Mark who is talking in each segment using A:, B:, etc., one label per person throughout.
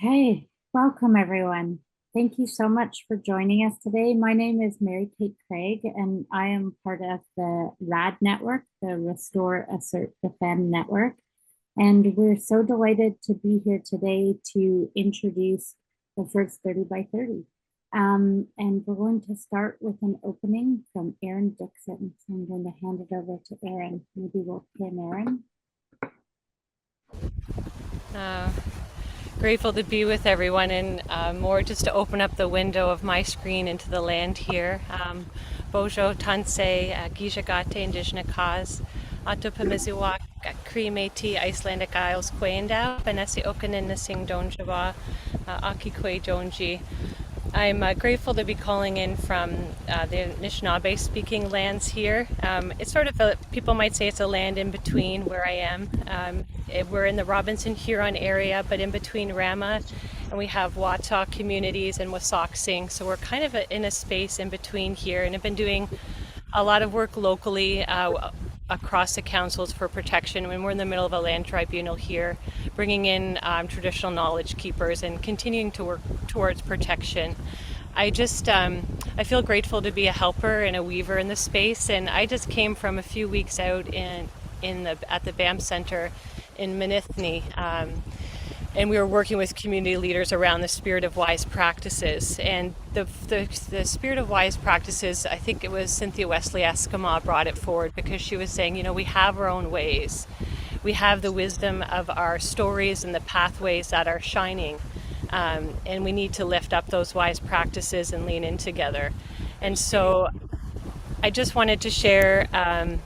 A: Okay, welcome everyone. Thank you so much for joining us today. My name is Mary Kate Craig, and I am part of the RAD Network, the Restore, Assert, Defend Network. And we're so delighted to be here today to introduce the first 30 by 30. And we're going to start with an opening from Aaron Dixon. So I'm going to hand it over to Aaron. Maybe we'll pin Aaron.
B: Grateful to be with everyone, and more just to open up the window of my screen into the land here. Bojo Tansei, Gijagate, Indigenous-led, Atupamiziwak, Cree Métis, Icelandic Isles, Kwendau, Benesi Okanin Nasing Donjawa, Akikwe Donji. I'm grateful to be calling in from the Anishinaabe speaking lands here. It's sort of people might say it's a land in between where I am. We're in the Robinson Huron area, but in between Rama, and we have Wataw communities and Wasauksing. So we're kind of in a space in between here, and I've been doing a lot of work locally across the councils for protection when we're in the middle of a land tribunal here, bringing in traditional knowledge keepers and continuing to work towards protection. I feel grateful to be a helper and a weaver in the space, and I just came from a few weeks out at the BAM Center in Manithni. And we were working with community leaders around the spirit of wise practices. And the spirit of wise practices, I think it was Cynthia Wesley Eskimo brought it forward, because she was saying, we have our own ways. We have the wisdom of our stories and the pathways that are shining. And we need to lift up those wise practices and lean in together. And so I just wanted to share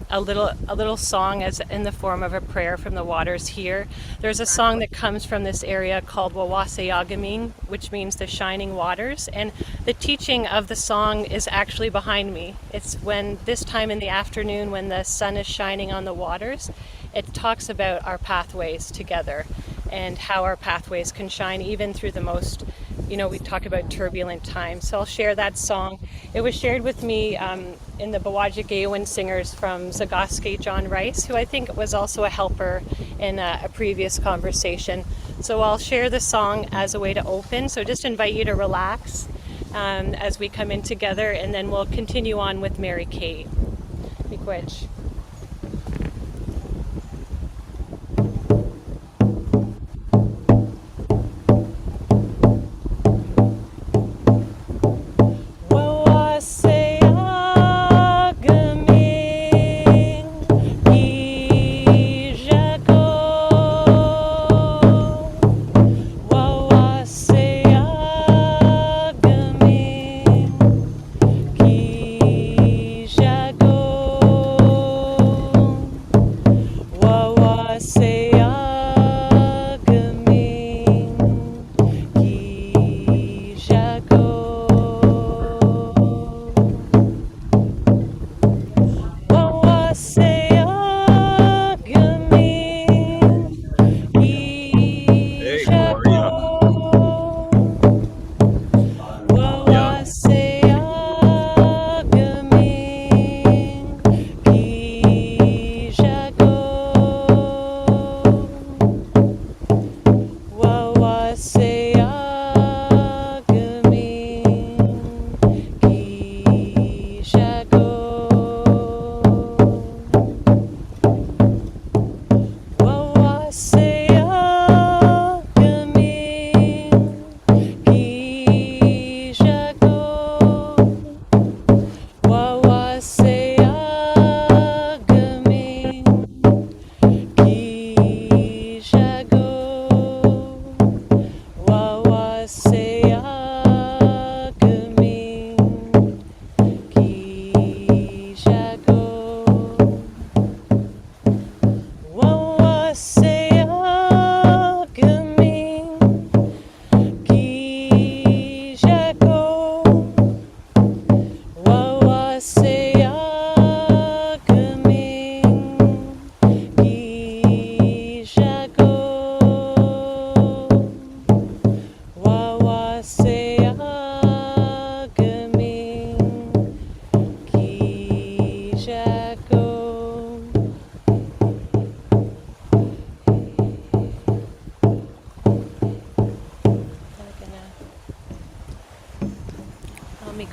B: a little song as in the form of a prayer from the waters here. There's a song that comes from this area called Wawasayagaming, which means the shining waters, and the teaching of the song is actually behind me. It's when this time in the afternoon when the sun is shining on the waters, it talks about our pathways together and how our pathways can shine even through the most, we talk about turbulent times. So I'll share that song. It was shared with me in the Bawajik singers from Zagaske John Rice, who I think was also a helper in a previous conversation. So I'll share the song as a way to open. So just invite you to relax as we come in together, and then we'll continue on with Mary Kate. Miigwech.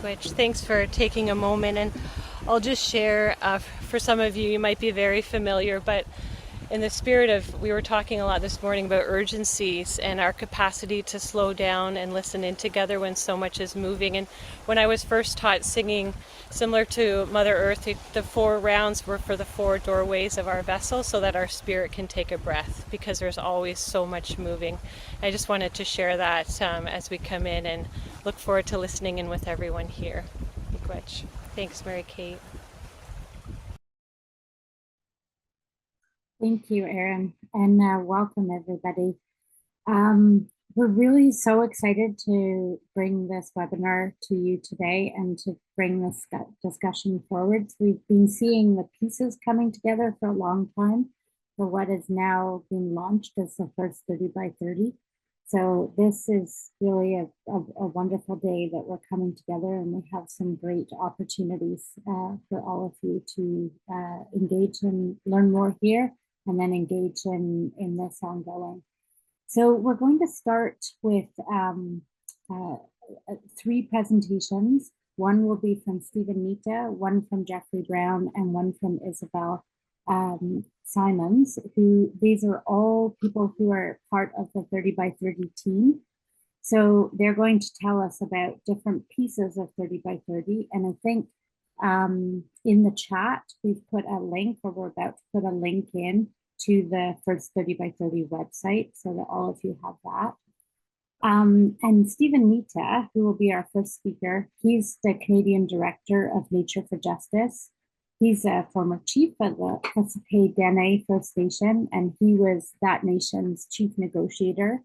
B: Miigwech. Thanks for taking a moment, and I'll just share, for some of you, you might be very familiar, but in the spirit of, we were talking a lot this morning about urgencies and our capacity to slow down and listen in together when so much is moving. And when I was first taught singing, similar to Mother Earth, the 4 rounds were for the 4 doorways of our vessel so that our spirit can take a breath, because there's always so much moving. I just wanted to share that as we come in, and look forward to listening in with everyone here. Miigwech. Thanks, Mary Kate.
A: Thank you, Erin, and welcome everybody. We're really so excited to bring this webinar to you today and to bring this discussion forward. We've been seeing the pieces coming together for a long time for what is now being launched as the first 30 by 30. So this is really a wonderful day that we're coming together, and we have some great opportunities for all of you to engage and learn more here, and then engage in this ongoing. So we're going to start with 3 presentations. One will be from Stephen Nita, one from Jeffrey Brown, and one from Isabel Simons, who these are all people who are part of the 30 by 30 team. So they're going to tell us about different pieces of 30 by 30. And I think in the chat, we've put a link, or we're about to put a link in to the first 30 by 30 website, so that all of you have that. And Stephen Nita, who will be our first speaker, he's the Canadian Director of Nature for Justice. He's a former chief of the Kwaikah Dene First Nation, and he was that nation's chief negotiator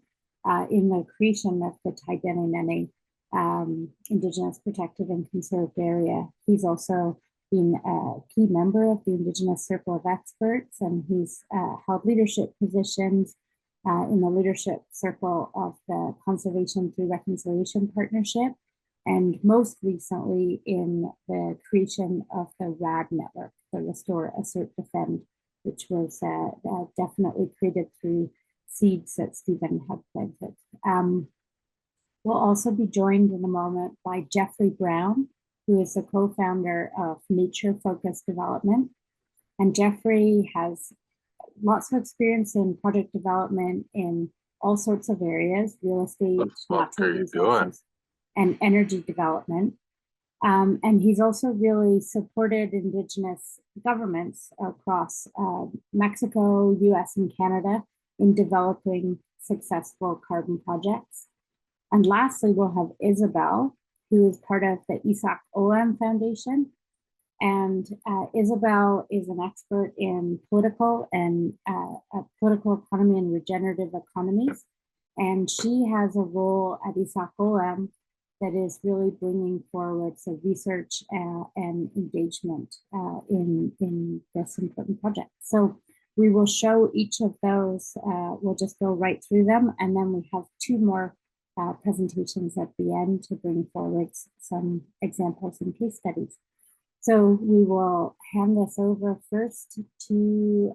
A: in the creation of the Taidene Indigenous Protected and Conserved Area. He's also been a key member of the Indigenous Circle of Experts, and he's held leadership positions in the leadership circle of the Conservation Through Reconciliation Partnership, and most recently in the creation of the RAD Network, the Restore, Assert, Defend, which was definitely created through seeds that Stephen had planted. We'll also be joined in a moment by Jeffrey Brown, who is the co-founder of Nature Focused Development. And Jeffrey has lots of experience in project development in all sorts of areas: real estate, natural resources, and energy development. And he's also really supported Indigenous governments across Mexico, US, and Canada in developing successful carbon projects. And lastly, we'll have Isabel, who is part of the Isaac Olam Foundation. And Isabel is an expert in political economy and regenerative economies. And she has a role at Isaac Olam that is really bringing forward some research and engagement in this important project. So we will show each of those. We'll just go right through them. And then we have 2 more presentations at the end to bring forward some examples and case studies. So we will hand this over first to,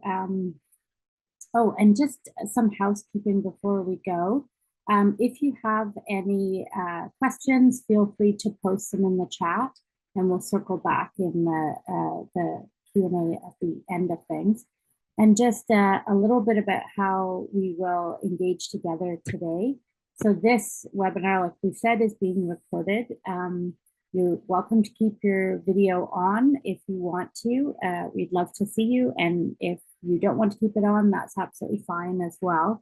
A: oh, and just some housekeeping before we go. If you have any questions, feel free to post them in the chat, and we'll circle back in the Q&A at the end of things. And just a little bit about how we will engage together today. So this webinar, like we said, is being recorded. You're welcome to keep your video on if you want to. We'd love to see you. And if you don't want to keep it on, that's absolutely fine as well.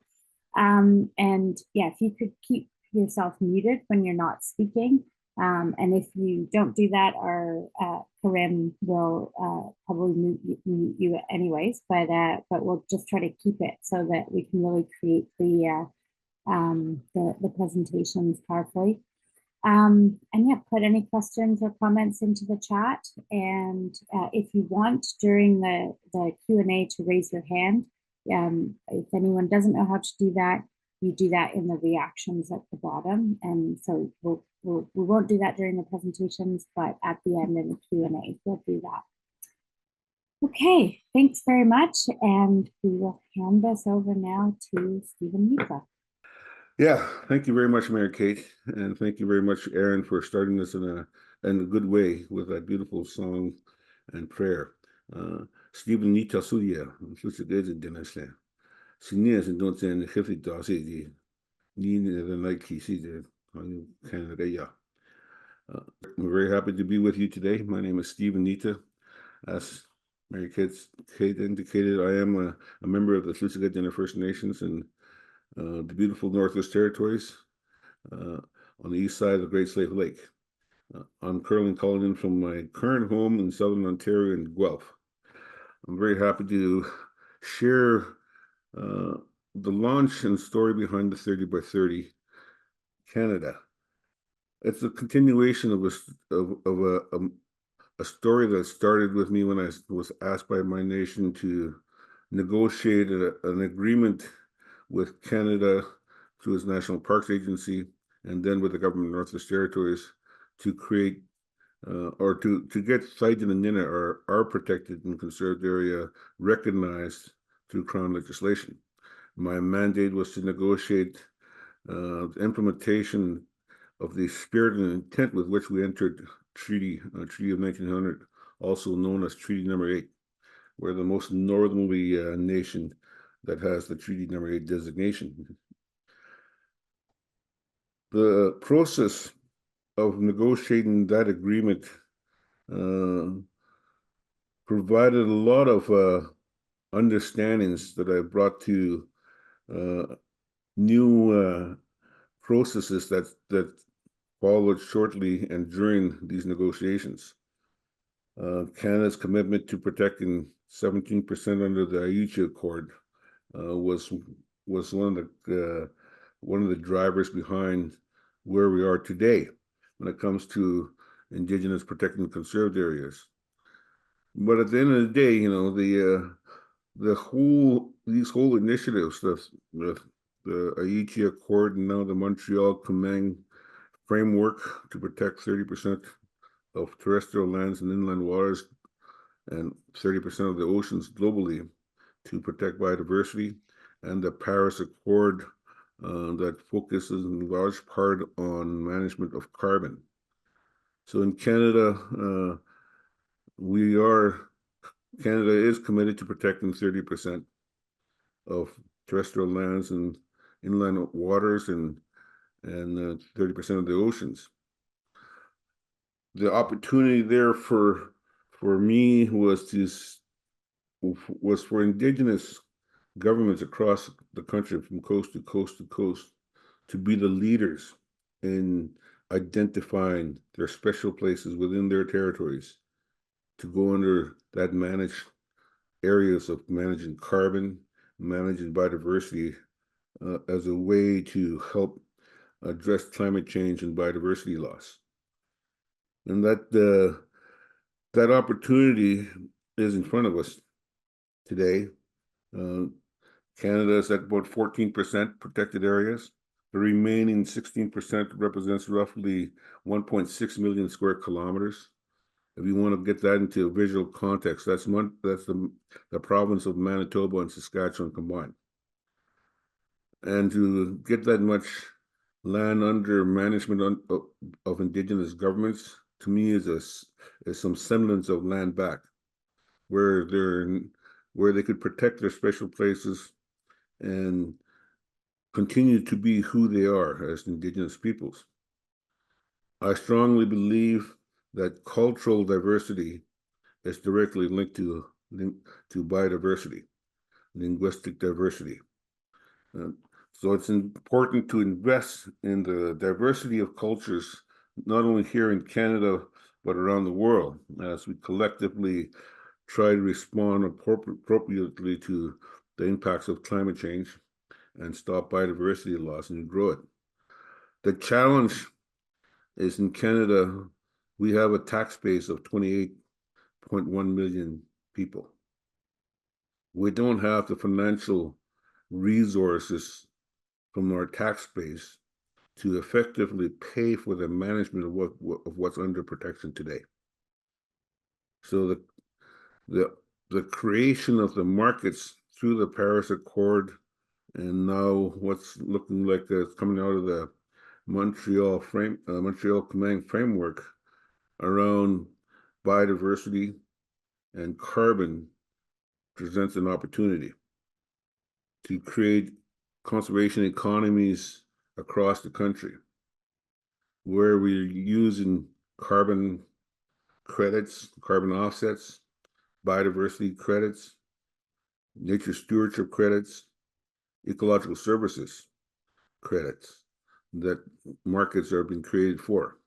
A: And yeah, if you could keep yourself muted when you're not speaking. And if you don't do that, our Corinne will probably mute you anyways, but we'll just try to keep it so that we can really create the presentations powerfully. And yeah, put any questions or comments into the chat. And if you want during the Q&A to raise your hand, if anyone doesn't know how to do that, you do that in the reactions at the bottom. And so we won't do that during the presentations, but at the end in the Q&A, we'll do that. Okay, thanks very much. And we will hand this over now to Stephen Nita.
C: Yeah, thank you very much, Mary Kate, and thank you very much, Erin, for starting this in a in a good way with that beautiful song and prayer. Stephen Nita Suya, Suchagaz Dinasle. Seniors and don't say in the Hiffy Dossi, Nina the Nike Caesar, Canada. I'm very happy to be with you today. My name is Stephen Nita. As Mary Kate indicated, I am a member of the Tsuut'ina First Nations in the beautiful Northwest Territories on the east side of the Great Slave Lake. I'm currently calling in from my current home in southern Ontario in Guelph. I'm very happy to share the launch and story behind the 30 by 30 Canada. It's a continuation of a story that started with me when I was asked by my nation to negotiate an agreement with Canada through its National Parks Agency and then with the government of Northwest Territories to create or to get sites in the Nina are protected and conserved area recognized through Crown legislation. My mandate was to negotiate the implementation of the spirit and intent with which we entered Treaty of 1900, also known as Treaty Number 8. We're the most northerly nation that has the Treaty Number 8 designation. The process of negotiating that agreement provided a lot of understandings that I brought to new processes that followed shortly and during these negotiations. Canada's commitment to protecting 17% under the Aichi Accord was one of the drivers behind where we are today when it comes to Indigenous protecting conserved areas. But at the end of the day, you know, these whole initiatives, the Aichi Accord and now the Montreal Command framework to protect 30% of terrestrial lands and inland waters and 30% of the oceans globally to protect biodiversity, and the Paris Accord that focuses in large part on management of carbon. So in Canada, Canada is committed to protecting 30% of terrestrial lands and inland waters and 30% of the oceans. The opportunity there for me was for Indigenous governments across the country from coast to coast to coast to be the leaders in identifying their special places within their territories to go under that managed areas of managing carbon, managing biodiversity as a way to help address climate change and biodiversity loss. And that opportunity is in front of us today. Canada is at about 14% protected areas. The remaining 16% represents roughly 1.6 million square kilometers. If you want to get that into a visual context, that's the province of Manitoba and Saskatchewan combined. And to get that much land under management of Indigenous governments, to me, is some semblance of land back, where they could protect their special places and continue to be who they are as Indigenous peoples. I strongly believe that cultural diversity is directly linked to biodiversity, linguistic diversity. So it's important to invest in the diversity of cultures, not only here in Canada, but around the world, as we collectively try to respond appropriately to the impacts of climate change and stop biodiversity loss and grow it. The challenge is in Canada, we have a tax base of 28.1 million people. We don't have the financial resources from our tax base to effectively pay for the management of what's under protection today. So the creation of the markets through the Paris Accord and now what's looking like it's coming out of the Montreal Command framework around biodiversity and carbon presents an opportunity to create conservation economies across the country where we're using carbon credits, carbon offsets, biodiversity credits, nature stewardship credits, ecological services credits that markets are being created for.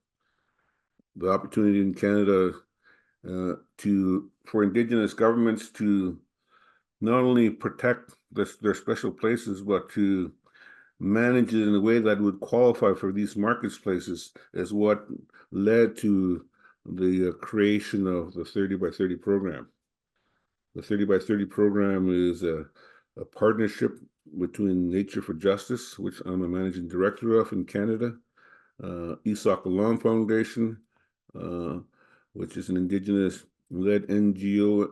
C: The opportunity in Canada for Indigenous governments to not only protect their special places, but to manage it in a way that would qualify for these marketplaces is what led to the creation of the 30 by 30 program. The 30 by 30 program is a partnership between Nature for Justice, which I'm a managing director of in Canada, Isak Alam Foundation, which is an Indigenous-led NGO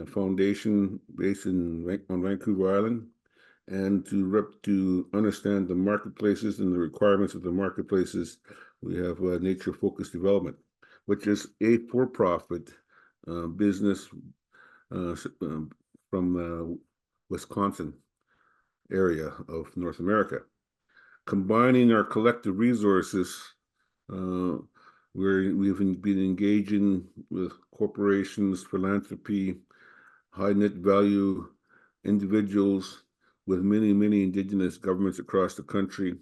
C: foundation based on Vancouver Island, and to understand the marketplaces and the requirements of the marketplaces, we have Nature Focused Development, which is a for-profit business from Wisconsin area of North America. Combining our collective resources, we've been engaging with corporations, philanthropy, high net value individuals, with many Indigenous governments across the country,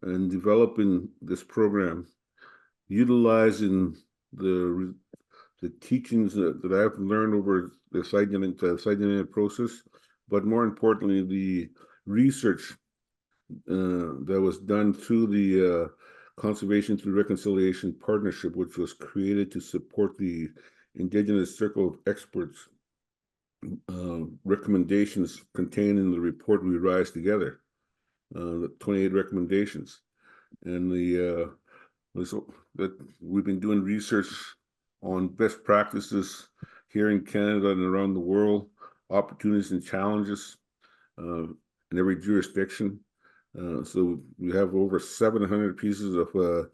C: and developing this program, utilizing the teachings that I've learned over the site unit process, but more importantly, the research that was done through the Conservation Through Reconciliation Partnership, which was created to support the Indigenous Circle of Experts recommendations contained in the report We Rise Together, the 28 recommendations. And that we've been doing research on best practices here in Canada and around the world, opportunities and challenges in every jurisdiction. So we have over 700 pieces of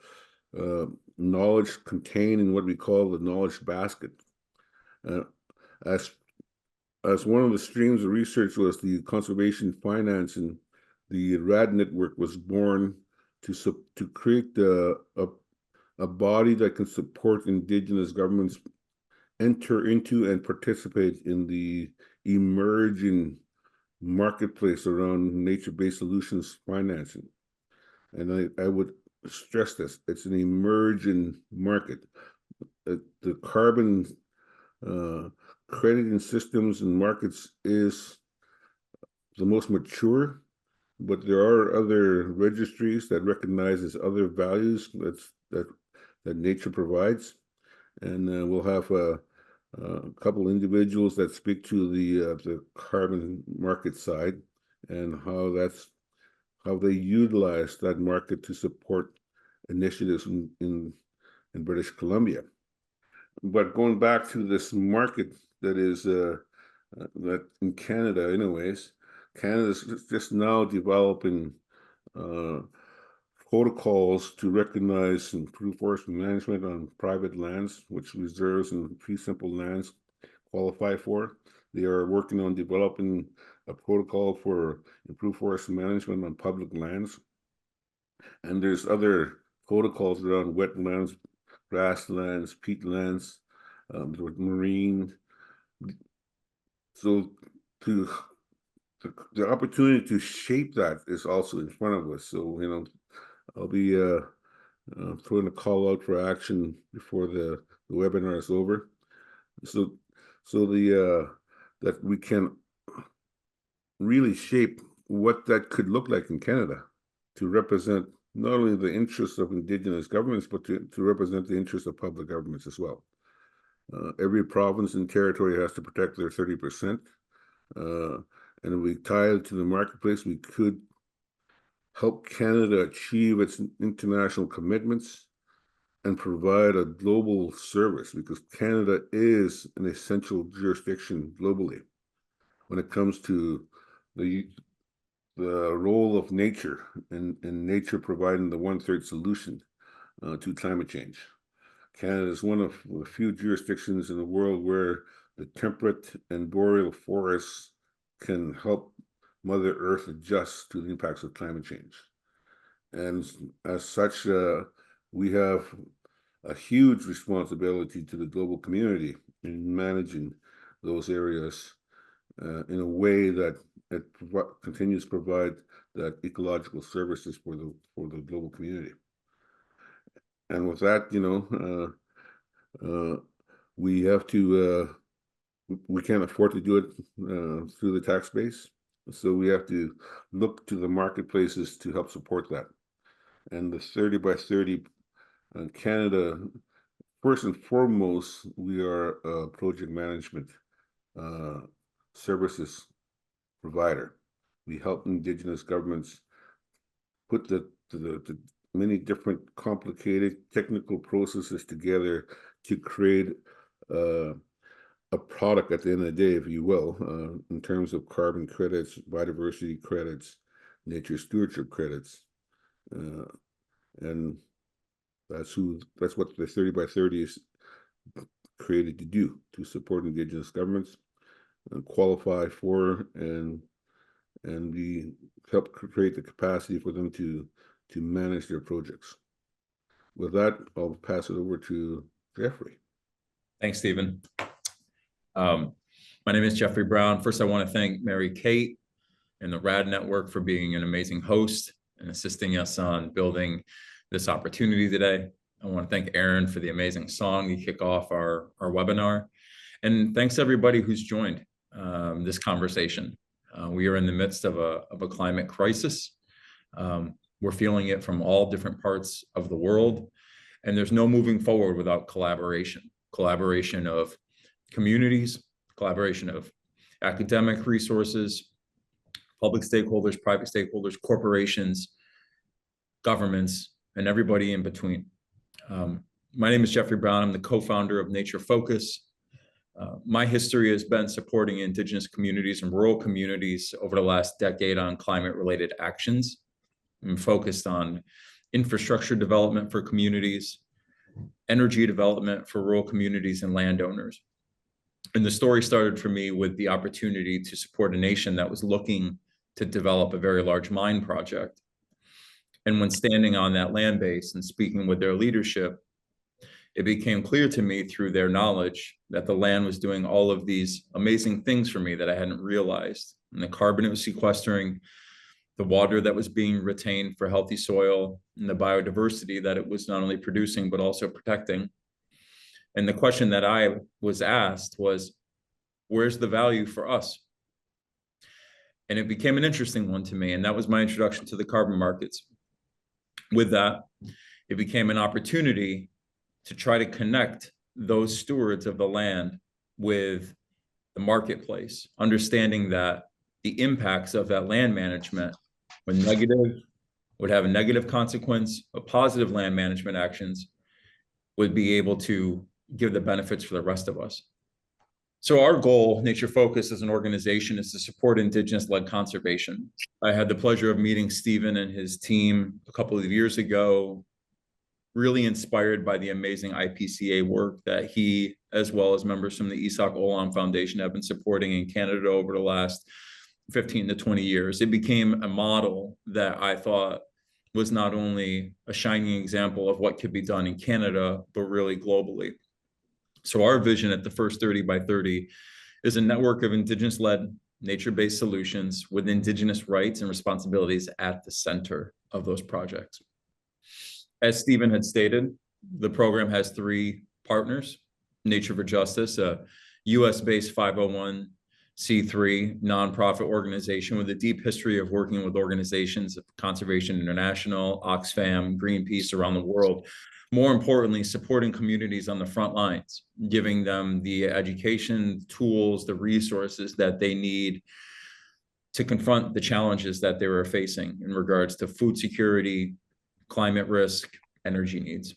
C: knowledge contained in what we call the knowledge basket. As one of the streams of research was the conservation finance, and the RAD Network was born to create a body that can support Indigenous governments enter into and participate in the emerging marketplace around nature-based solutions financing. And I would stress this, it's an emerging market. The carbon crediting systems and markets is the most mature, but there are other registries that recognizes other values that nature provides, and we'll have a couple individuals that speak to the carbon market side and how they utilize that market to support initiatives in British Columbia. But going back to this market that is that in Canada, anyways, Canada's just now developing protocols to recognize and improve forest management on private lands, which reserves and fee simple lands qualify for. They are working on developing a protocol for improved forest management on public lands. And there's other protocols around wetlands, grasslands, peatlands, marine. So the opportunity to shape that is also in front of us. So, I'll be throwing a call out for action before the webinar is over. So that we can really shape what that could look like in Canada to represent not only the interests of Indigenous governments, but to represent the interests of public governments as well. Every province and territory has to protect their 30%. And if we tie it to the marketplace, we could help Canada achieve its international commitments and provide a global service, because Canada is an essential jurisdiction globally when it comes to the role of nature and nature providing the 1/3 solution to climate change. Canada is one of the few jurisdictions in the world where the temperate and boreal forests can help Mother Earth adjust to the impacts of climate change. And as such, we have a huge responsibility to the global community in managing those areas in a way that it continues to provide that ecological services for the global community. And with that, we have to, we can't afford to do it through the tax base. So we have to look to the marketplaces to help support that. And the 30 by 30 Canada, first and foremost, we are a project management services provider. We help Indigenous governments put the many different complicated technical processes together to create a product at the end of the day, if you will, in terms of carbon credits, biodiversity credits, nature stewardship credits. And that's what the 30 by 30 is created to do, to support Indigenous governments and qualify for and we help create the capacity for them to manage their projects. With that, I'll pass it over to Jeffrey.
D: Thanks, Stephen. My name is Jeffrey Brown. First, I want to thank Mary Kate and the RAD Network for being an amazing host and assisting us on building this opportunity today. I want to thank Aaron for the amazing song to kick off our webinar. And thanks everybody who's joined this conversation. We are in the midst of a climate crisis. We're feeling it from all different parts of the world. And there's no moving forward without collaboration of communities, collaboration of academic resources, public stakeholders, private stakeholders, corporations, governments, and everybody in between. My name is Jeffrey Brown. I'm the co-founder of Nature Focus. My history has been supporting Indigenous communities and rural communities over the last decade on climate-related actions. I'm focused on infrastructure development for communities, energy development for rural communities and landowners. And the story started for me with the opportunity to support a nation that was looking to develop a very large mine project. And when standing on that land base and speaking with their leadership, it became clear to me through their knowledge that the land was doing all of these amazing things for me that I hadn't realized. And the carbon it was sequestering, the water that was being retained for healthy soil, and the biodiversity that it was not only producing, but also protecting. And the question that I was asked was, where's the value for us? And it became an interesting one to me. And that was my introduction to the carbon markets. With that, it became an opportunity to try to connect those stewards of the land with the marketplace, understanding that the impacts of that land management, when negative, would have a negative consequence, but positive land management actions would be able to give the benefits for the rest of us. So our goal, Nature Focus as an organization, is to support Indigenous-led conservation. I had the pleasure of meeting Stephen and his team a couple of years ago, really inspired by the amazing IPCA work that he, as well as members from the Isak Olam Foundation, have been supporting in Canada over the last 15 to 20 years. It became a model that I thought was not only a shining example of what could be done in Canada, but really globally. So our vision at the First 30 by 30 is a network of Indigenous-led, nature-based solutions with Indigenous rights and responsibilities at the center of those projects. As Stephen had stated, the program has 3 partners: Nature for Justice, a US-based 501c3 nonprofit organization with a deep history of working with organizations of Conservation International, Oxfam, Greenpeace around the world. More importantly, supporting communities on the front lines, giving them the education, tools, the resources that they need to confront the challenges that they were facing in regards to food security, climate risk, energy needs.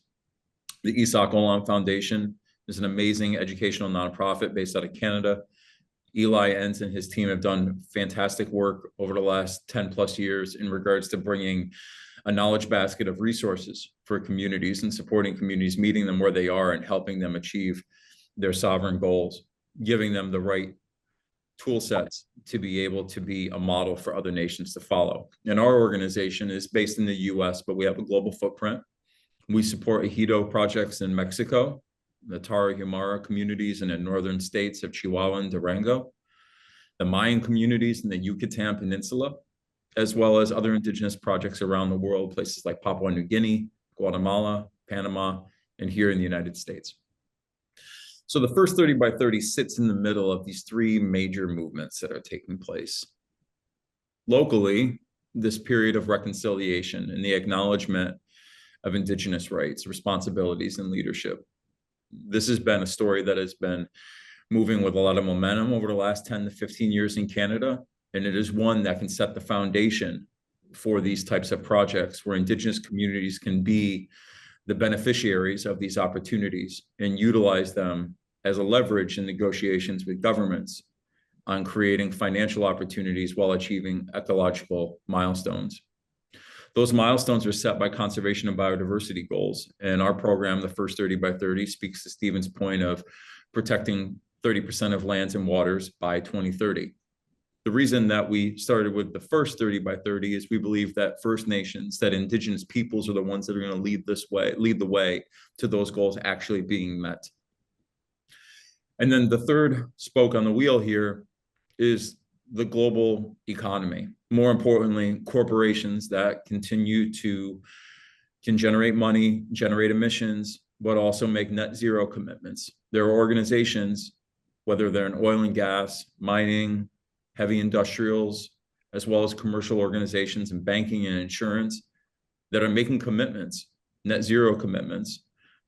D: The Isak Olam Foundation is an amazing educational nonprofit based out of Canada. Eli Enns and his team have done fantastic work over the last 10 plus years in regards to bringing a knowledge basket of resources for communities and supporting communities, meeting them where they are and helping them achieve their sovereign goals, giving them the right tool sets to be able to be a model for other nations to follow. And our organization is based in the US, but we have a global footprint. We support ejido projects in Mexico, the Tarahumara communities in the northern states of Chihuahua and Durango, the Mayan communities in the Yucatan Peninsula, as well as other indigenous projects around the world, places like Papua New Guinea, Guatemala, Panama, and here in the United States. So the first 30 by 30 sits in the middle of these three major movements that are taking place. Locally, this period of reconciliation and the acknowledgement of indigenous rights, responsibilities, and leadership. This has been a story that has been moving with a lot of momentum over the last 10 to 15 years in Canada, and it is one that can set the foundation for these types of projects where indigenous communities can be the beneficiaries of these opportunities and utilize them as a leverage in negotiations with governments on creating financial opportunities while achieving ecological milestones. Those milestones are set by conservation and biodiversity goals. And our program, the first 30 by 30, speaks to Stephen's point of protecting 30% of lands and waters by 2030. The reason that we started with the first 30 by 30 is we believe that First Nations, that indigenous peoples are the ones that are going to lead the way to those goals actually being met. And then the third spoke on the wheel here is the global economy. More importantly, corporations that can generate money, generate emissions, but also make net zero commitments. There are organizations, whether they're in oil and gas, mining, heavy industrials, as well as commercial organizations in banking and insurance, that are making commitments, net zero commitments,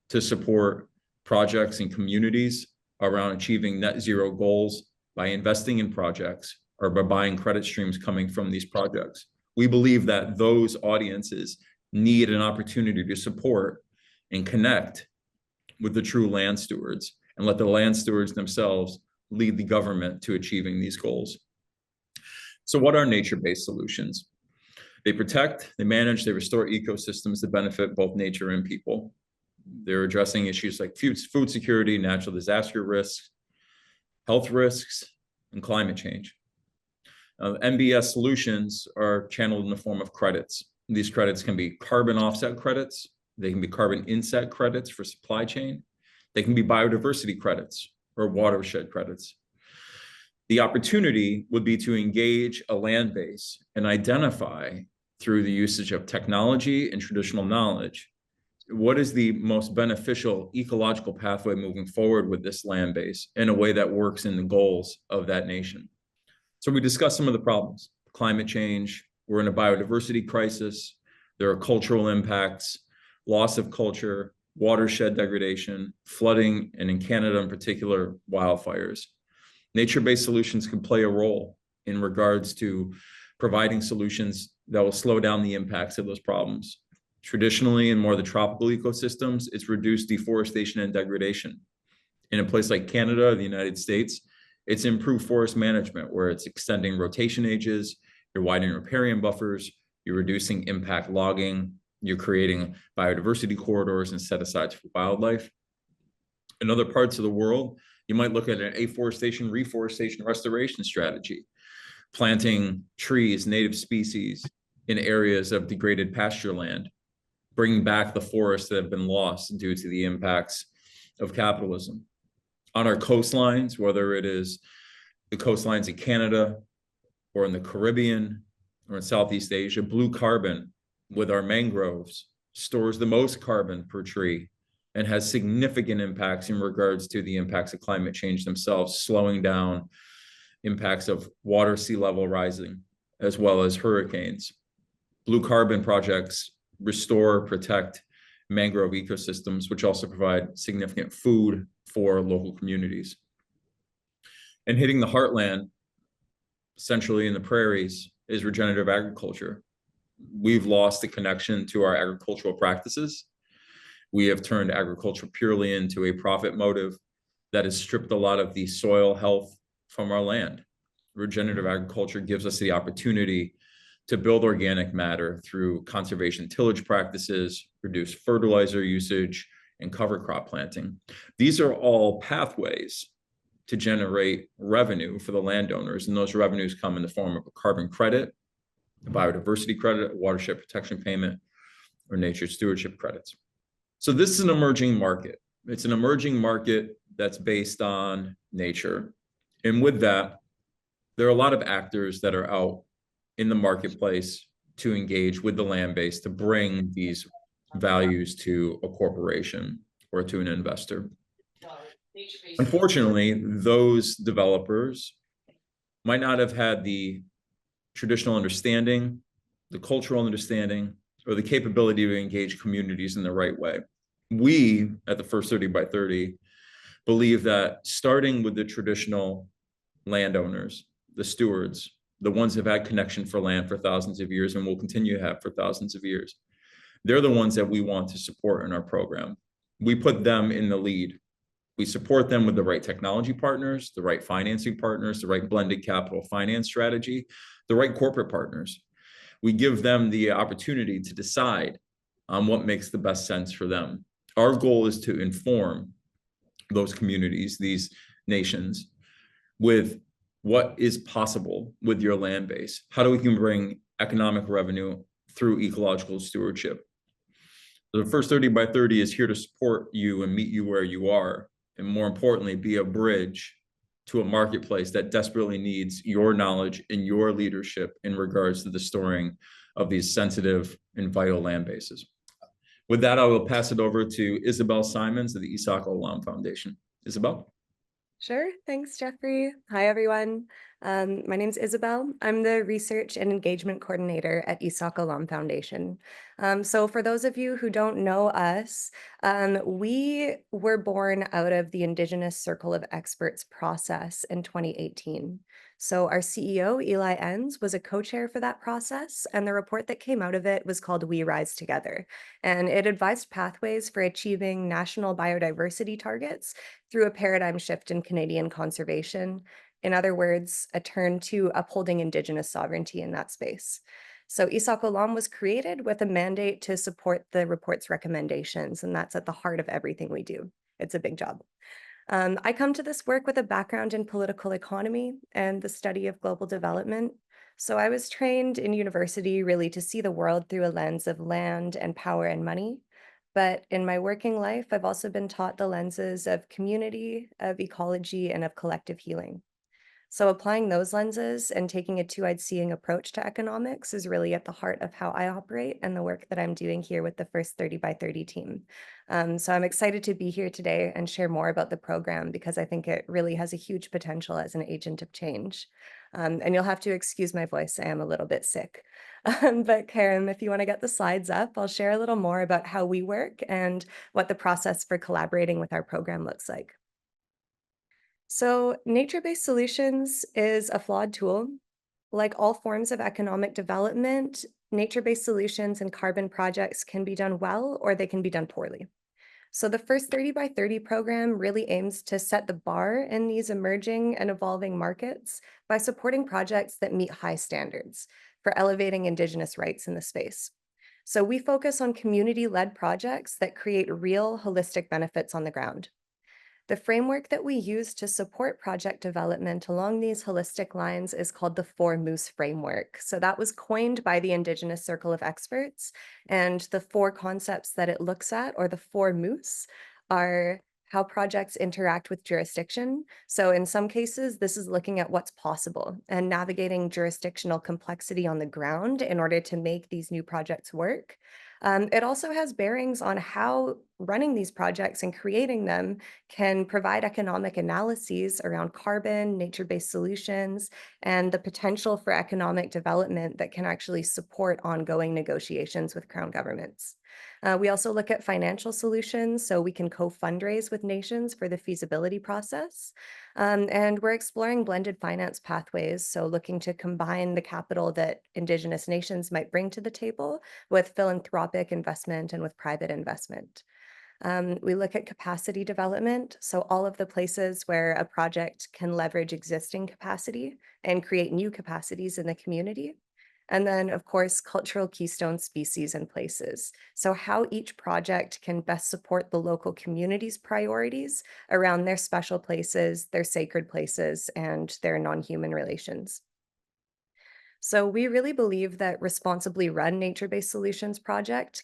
D: to support projects and communities around achieving net zero goals by investing in projects or by buying credit streams coming from these projects. We believe that those audiences need an opportunity to support and connect with the true land stewards and let the land stewards themselves lead the government to achieving these goals. So what are nature-based solutions? They protect, they manage, they restore ecosystems that benefit both nature and people. They're addressing issues like food security, natural disaster risks, health risks, and climate change. NBS solutions are channeled in the form of credits. These credits can be carbon offset credits. They can be carbon inset credits for supply chain. They can be biodiversity credits or watershed credits. The opportunity would be to engage a land base and identify through the usage of technology and traditional knowledge, what is the most beneficial ecological pathway moving forward with this land base in a way that works in the goals of that nation. So we discussed some of the problems: climate change, we're in a biodiversity crisis, there are cultural impacts, loss of culture, watershed degradation, flooding, and in Canada in particular, wildfires. Nature-based solutions can play a role in regards to providing solutions that will slow down the impacts of those problems. Traditionally, in more of the tropical ecosystems, it's reduced deforestation and degradation. In a place like Canada, the United States, it's improved forest management, where it's extending rotation ages, you're widening riparian buffers, you're reducing impact logging, you're creating biodiversity corridors and set-asides for wildlife. In other parts of the world, you might look at an afforestation, reforestation, restoration strategy, planting trees, native species in areas of degraded pasture land, bringing back the forests that have been lost due to the impacts of capitalism. On our coastlines, whether it is the coastlines in Canada or in the Caribbean or in Southeast Asia, blue carbon with our mangroves stores the most carbon per tree and has significant impacts in regards to the impacts of climate change themselves, slowing down impacts of water, sea level rising, as well as hurricanes. Blue carbon projects restore, protect mangrove ecosystems, which also provide significant food for local communities. And hitting the heartland, essentially in the prairies, is regenerative agriculture. We've lost the connection to our agricultural practices. We have turned agriculture purely into a profit motive that has stripped a lot of the soil health from our land. Regenerative agriculture gives us the opportunity to build organic matter through conservation tillage practices, reduce fertilizer usage, and cover crop planting. These are all pathways to generate revenue for the landowners, and those revenues come in the form of a carbon credit, a biodiversity credit, a watershed protection payment, or nature stewardship credits. So this is an emerging market. It's an emerging market that's based on nature. And with that, there are a lot of actors that are out in the marketplace to engage with the land base to bring these values to a corporation or to an investor. Unfortunately, those developers might not have had the traditional understanding, the cultural understanding, or the capability to engage communities in the right way. We at the First 30 by 30 believe that starting with the traditional landowners, the stewards, the ones who've had connection for land for thousands of years and will continue to have for thousands of years, they're the ones that we want to support in our program. We put them in the lead. We support them with the right technology partners, the right financing partners, the right blended capital finance strategy, the right corporate partners. We give them the opportunity to decide on what makes the best sense for them. Our goal is to inform those communities, these nations, with what is possible with your land base. How do we can bring economic revenue through ecological stewardship? The First 30 by 30 is here to support you and meet you where you are, and more importantly, be a bridge to a marketplace that desperately needs your knowledge and your leadership in regards to the storing of these sensitive and vital land bases. With that, I will pass it over to Isabel Simons of the Issaquah Alam Foundation. Isabel?
E: Sure. Thanks, Jeffrey. Hi, everyone. My name is Isabel. I'm the Research and Engagement Coordinator at Issaquah Alam Foundation. So for those of you who don't know us, we were born out of the Indigenous Circle of Experts process in 2018. So our CEO, Eli Enns, was a co-chair for that process, and the report that came out of it was called We Rise Together, and it advised pathways for achieving national biodiversity targets through a paradigm shift in Canadian conservation. In other words, a turn to upholding Indigenous sovereignty in that space. So Issaquah Alam was created with a mandate to support the report's recommendations, and that's at the heart of everything we do. It's a big job. I come to this work with a background in political economy and the study of global development. So I was trained in university really to see the world through a lens of land and power and money. But in my working life, I've also been taught the lenses of community, of ecology, and of collective healing. So applying those lenses and taking a two-eyed seeing approach to economics is really at the heart of how I operate and the work that I'm doing here with the First 30 by 30 team. So I'm excited to be here today and share more about the program because I think it really has a huge potential as an agent of change. And you'll have to excuse my voice, I am a little bit sick. But Karen, if you want to get the slides up, I'll share a little more about how we work and what the process for collaborating with our program looks like. So nature-based solutions is a flawed tool. Like all forms of economic development, nature-based solutions and carbon projects can be done well or they can be done poorly. So the First 30 by 30 program really aims to set the bar in these emerging and evolving markets by supporting projects that meet high standards for elevating Indigenous rights in the space. So we focus on community-led projects that create real holistic benefits on the ground. The framework that we use to support project development along these holistic lines is called the 4 Moose framework. So that was coined by the Indigenous Circle of Experts, and the 4 concepts that it looks at, or the 4 Moose, are how projects interact with jurisdiction. So in some cases, this is looking at what's possible and navigating jurisdictional complexity on the ground in order to make these new projects work. It also has bearings on how running these projects and creating them can provide economic analyses around carbon, nature-based solutions, and the potential for economic development that can actually support ongoing negotiations with Crown governments. We also look at financial solutions, so we can co-fundraise with nations for the feasibility process. And we're exploring blended finance pathways, so looking to combine the capital that Indigenous nations might bring to the table with philanthropic investment and with private investment. We look at capacity development, so all of the places where a project can leverage existing capacity and create new capacities in the community. And then, of course, cultural keystone species and places. So how each project can best support the local community's priorities around their special places, their sacred places, and their non-human relations. So we really believe that responsibly run nature-based solutions project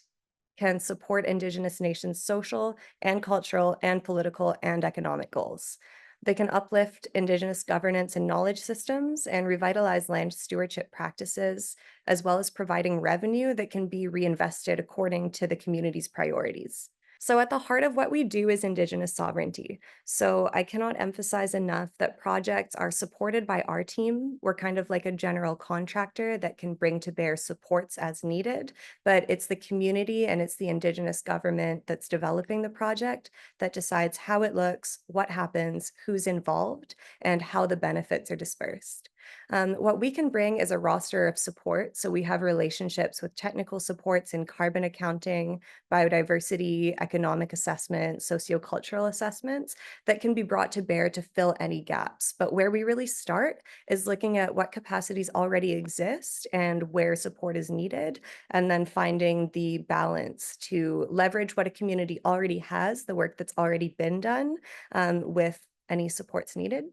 E: can support Indigenous nations' social and cultural and political and economic goals. They can uplift Indigenous governance and knowledge systems and revitalize land stewardship practices, as well as providing revenue that can be reinvested according to the community's priorities. So at the heart of what we do is Indigenous sovereignty. So I cannot emphasize enough that projects are supported by our team. We're kind of like a general contractor that can bring to bear supports as needed, but it's the community and it's the Indigenous government that's developing the project that decides how it looks, what happens, who's involved, and how the benefits are dispersed. What we can bring is a roster of support. So we have relationships with technical supports in carbon accounting, biodiversity, economic assessment, sociocultural assessments that can be brought to bear to fill any gaps. But where we really start is looking at what capacities already exist and where support is needed, and then finding the balance to leverage what a community already has, the work that's already been done, with any supports needed.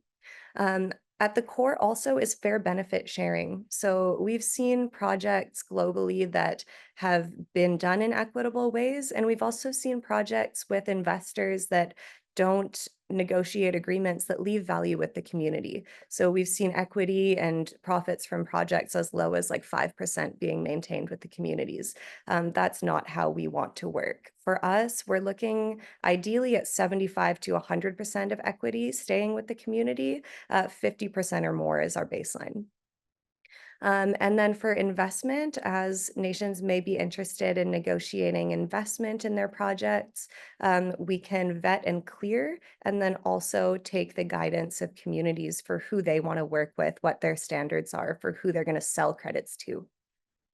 E: Um, at the core also is fair benefit sharing. So we've seen projects globally that have been done in equitable ways, and we've also seen projects with investors that don't negotiate agreements that leave value with the community. So we've seen equity and profits from projects as low as like 5% being maintained with the communities. That's not how we want to work. For us, we're looking ideally at 75 to 100% of equity staying with the community. 50% or more is our baseline. And then for investment, as nations may be interested in negotiating investment in their projects, we can vet and clear, and then also take the guidance of communities for who they want to work with, what their standards are for who they're going to sell credits to.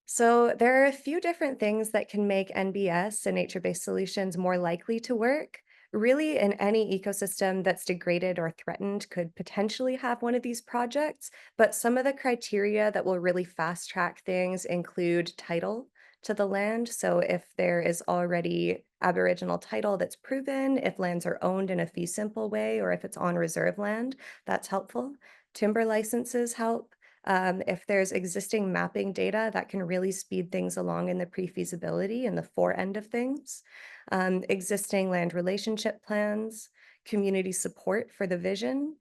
E: So there are a few different things that can make NBS and nature-based solutions more likely to work. Really, in any ecosystem that's degraded or threatened could potentially have one of these projects, but some of the criteria that will really fast track things include title to the land. So if there is already Aboriginal title that's proven, if lands are owned in a fee simple way, or if it's on reserve land, that's helpful. Timber licenses help. If there's existing mapping data, that can really speed things along in the pre-feasibility and the fore end of things. Existing land relationship plans, community support for the vision,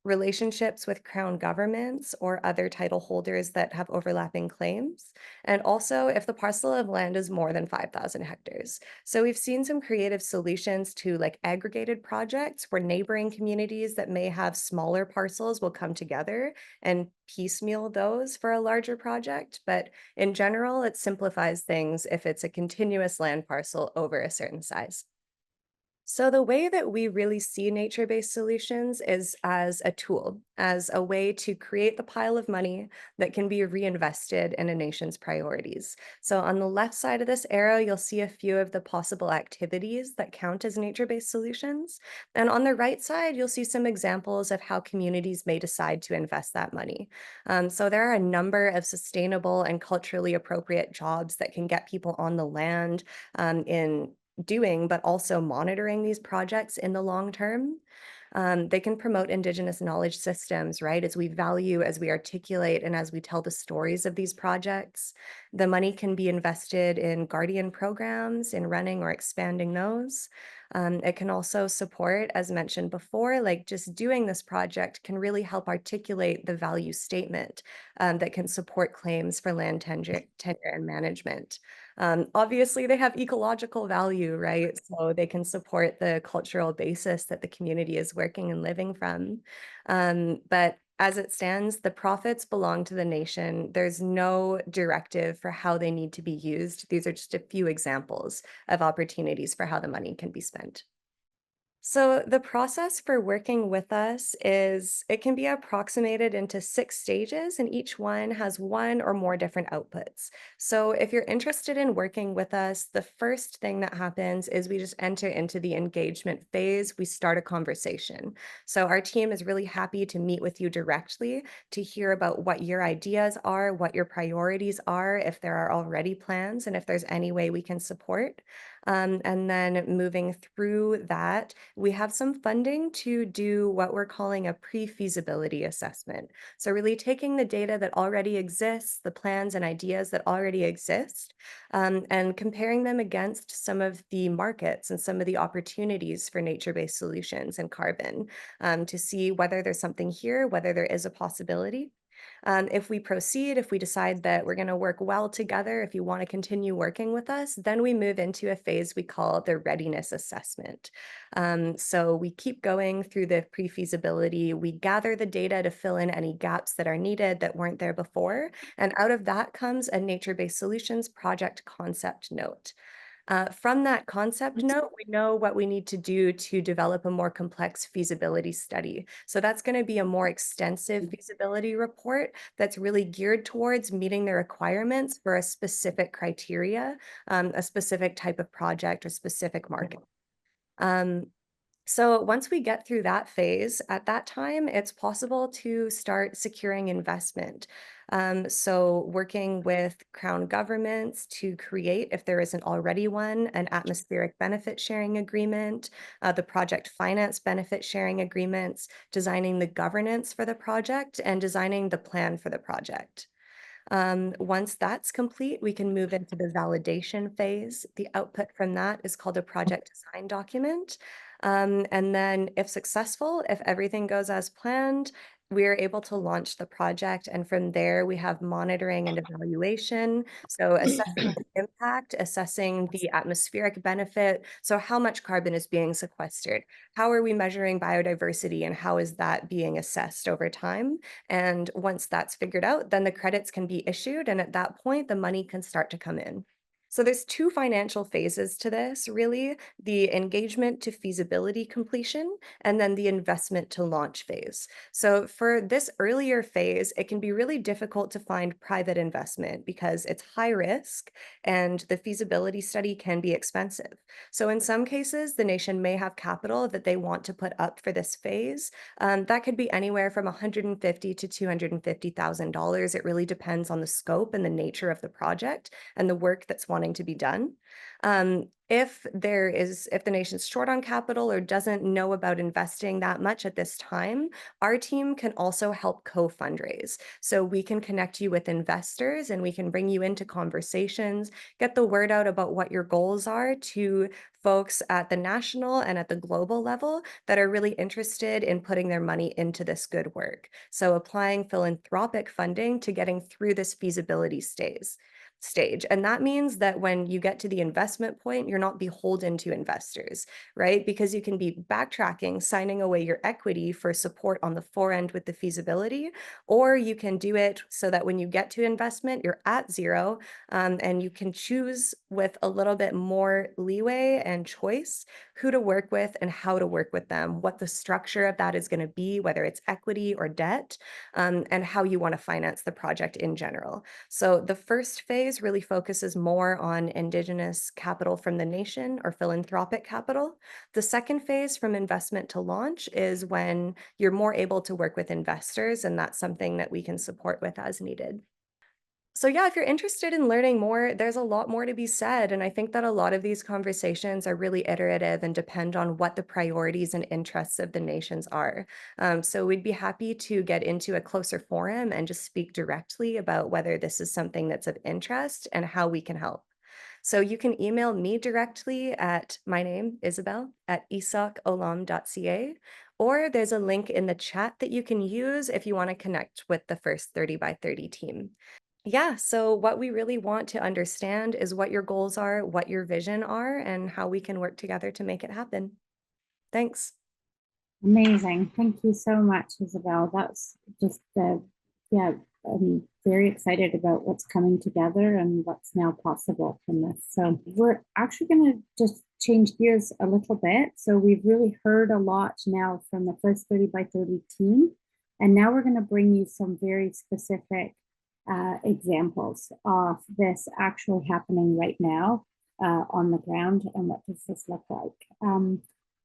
E: relationships with crown governments or other title holders that have overlapping claims, and also if the parcel of land is more than 5,000 hectares. So we've seen some creative solutions to like aggregated projects where neighboring communities that may have smaller parcels will come together and piecemeal those for a larger project. But in general, it simplifies things if it's a continuous land parcel over a certain size. So the way that we really see nature-based solutions is as a tool, as a way to create the pile of money that can be reinvested in a nation's priorities. So on the left side of this arrow, you'll see a few of the possible activities that count as nature-based solutions. And on the right side, you'll see some examples of how communities may decide to invest that money. So there are a number of sustainable and culturally appropriate jobs that can get people on the land in doing, but also monitoring these projects in the long term. They can promote Indigenous knowledge systems, right? As we value, as we articulate, and as we tell the stories of these projects. The money can be invested in guardian programs, in running or expanding those. It can also support, as mentioned before, like just doing this project can really help articulate the value statement that can support claims for land tenure and management. Obviously, they have ecological value, right? So they can support the cultural basis that the community is working and living from. But as it stands, the profits belong to the nation. There's no directive for how they need to be used. These are just a few examples of opportunities for how the money can be spent. So the process for working with us is it can be approximated into 6 stages, and each one has one or more different outputs. So if you're interested in working with us, the first thing that happens is we just enter into the engagement phase. We start a conversation. So our team is really happy to meet with you directly to hear about what your ideas are, what your priorities are, if there are already plans, and if there's any way we can support. And then moving through that, we have some funding to do what we're calling a pre-feasibility assessment. So really taking the data that already exists, the plans and ideas that already exist, and comparing them against some of the markets and some of the opportunities for nature-based solutions and carbon, to see whether there's something here, whether there is a possibility. If we proceed, if we decide that we're going to work well together, if you want to continue working with us, then we move into a phase we call the readiness assessment. So we keep going through the pre-feasibility. We gather the data to fill in any gaps that are needed that weren't there before. And out of that comes a nature-based solutions project concept note. From that concept note, we know what we need to do to develop a more complex feasibility study. So that's going to be a more extensive feasibility report that's really geared towards meeting the requirements for a specific criteria, a specific type of project or specific market. So once we get through that phase, at that time, it's possible to start securing investment. So working with Crown governments to create, if there isn't already one, an atmospheric benefit sharing agreement, the project finance benefit sharing agreements, designing the governance for the project, and designing the plan for the project. Once that's complete, we can move into the validation phase. The output from that is called a project design document. And then if successful, if everything goes as planned, we're able to launch the project. And from there, we have monitoring and evaluation. So assessing the impact, assessing the atmospheric benefit. So how much carbon is being sequestered? How are we measuring biodiversity, and how is that being assessed over time? And once that's figured out, then the credits can be issued. And at that point, the money can start to come in. So there's two financial phases to this, really, the engagement to feasibility completion, and then the investment to launch phase. So for this earlier phase, it can be really difficult to find private investment because it's high risk and the feasibility study can be expensive. So in some cases, the nation may have capital that they want to put up for this phase. That could be anywhere from $150,000 to $250,000. It really depends on the scope and the nature of the project and the work that's wanting to be done. If the nation's short on capital or doesn't know about investing that much at this time, our team can also help co-fundraise. So we can connect you with investors and we can bring you into conversations, get the word out about what your goals are to folks at the national and at the global level that are really interested in putting their money into this good work. So applying philanthropic funding to getting through this feasibility stage. And that means that when you get to the investment point, you're not beholden to investors, right? Because you can be backtracking, signing away your equity for support on the forend with the feasibility, or you can do it so that when you get to investment, you're at zero, and you can choose with a little bit more leeway and choice who to work with and how to work with them, what the structure of that is going to be, whether it's equity or debt, and how you want to finance the project in general. So the first phase really focuses more on Indigenous capital from the nation or philanthropic capital. The second phase, from investment to launch, is when you're more able to work with investors, and that's something that we can support with as needed. So yeah, if you're interested in learning more, there's a lot more to be said. And I think that a lot of these conversations are really iterative and depend on what the priorities and interests of the nations are. So we'd be happy to get into a closer forum and just speak directly about whether this is something that's of interest and how we can help. So you can email me directly at my name, Isabel, at isacolam.ca, or there's a link in the chat that you can use if you want to connect with the first 30 by 30 team. Yeah, so what we really want to understand is what your goals are, what your vision are, and how we can work together to make it happen. Thanks.
A: Amazing. Thank you so much, Isabel. That's just, yeah, I'm very excited about what's coming together and what's now possible from this. So we're actually going to just change gears a little bit. So we've really heard a lot now from the first 30 by 30 team. And now we're going to bring you some very specific examples of this actually happening right now on the ground, and what does this look like.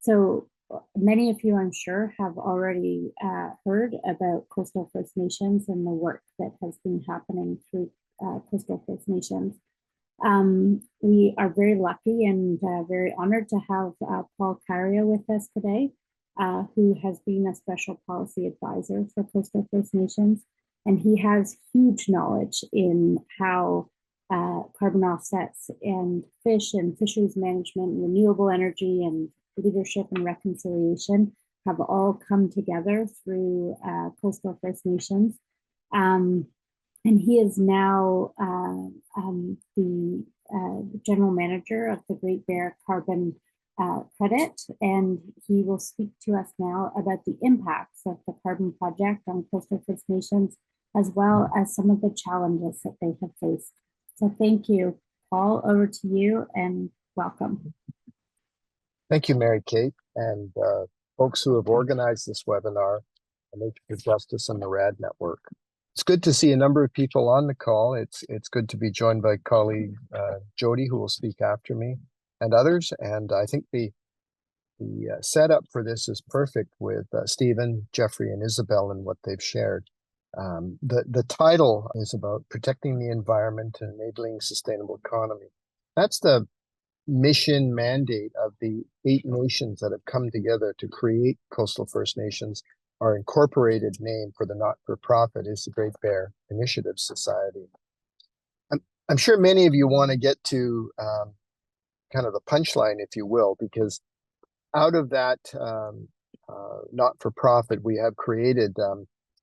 A: So many of you, I'm sure, have already heard about Coastal First Nations and the work that has been happening through Coastal First Nations. We are very lucky and very honored to have Paul Caria with us today, who has been a special policy advisor for Coastal First Nations. And he has huge knowledge in how carbon offsets and fish and fisheries management, and renewable energy and leadership and reconciliation have all come together through Coastal First Nations. And he is now the general manager of the Great Bear Carbon Credit, and he will speak to us now about the impacts of the carbon project on Coastal First Nations, as well as some of the challenges that they have faced. So thank you. Paul, over to you and welcome.
F: Thank you, Mary Kate, and folks who have organized this webinar, Nature for Justice and the RAD Network. It's good to see a number of people on the call. It's good to be joined by colleague Jody, who will speak after me, and others. And I think the setup for this is perfect with Stephen, Jeffrey, and Isabel and what they've shared. The title is about protecting the environment and enabling sustainable economy. That's the mission mandate of the 8 nations that have come together to create Coastal First Nations. Our incorporated name for the not-for-profit is the Great Bear Initiative Society. I'm sure many of you want to get to kind of the punchline, if you will, because out of that not-for-profit, we have created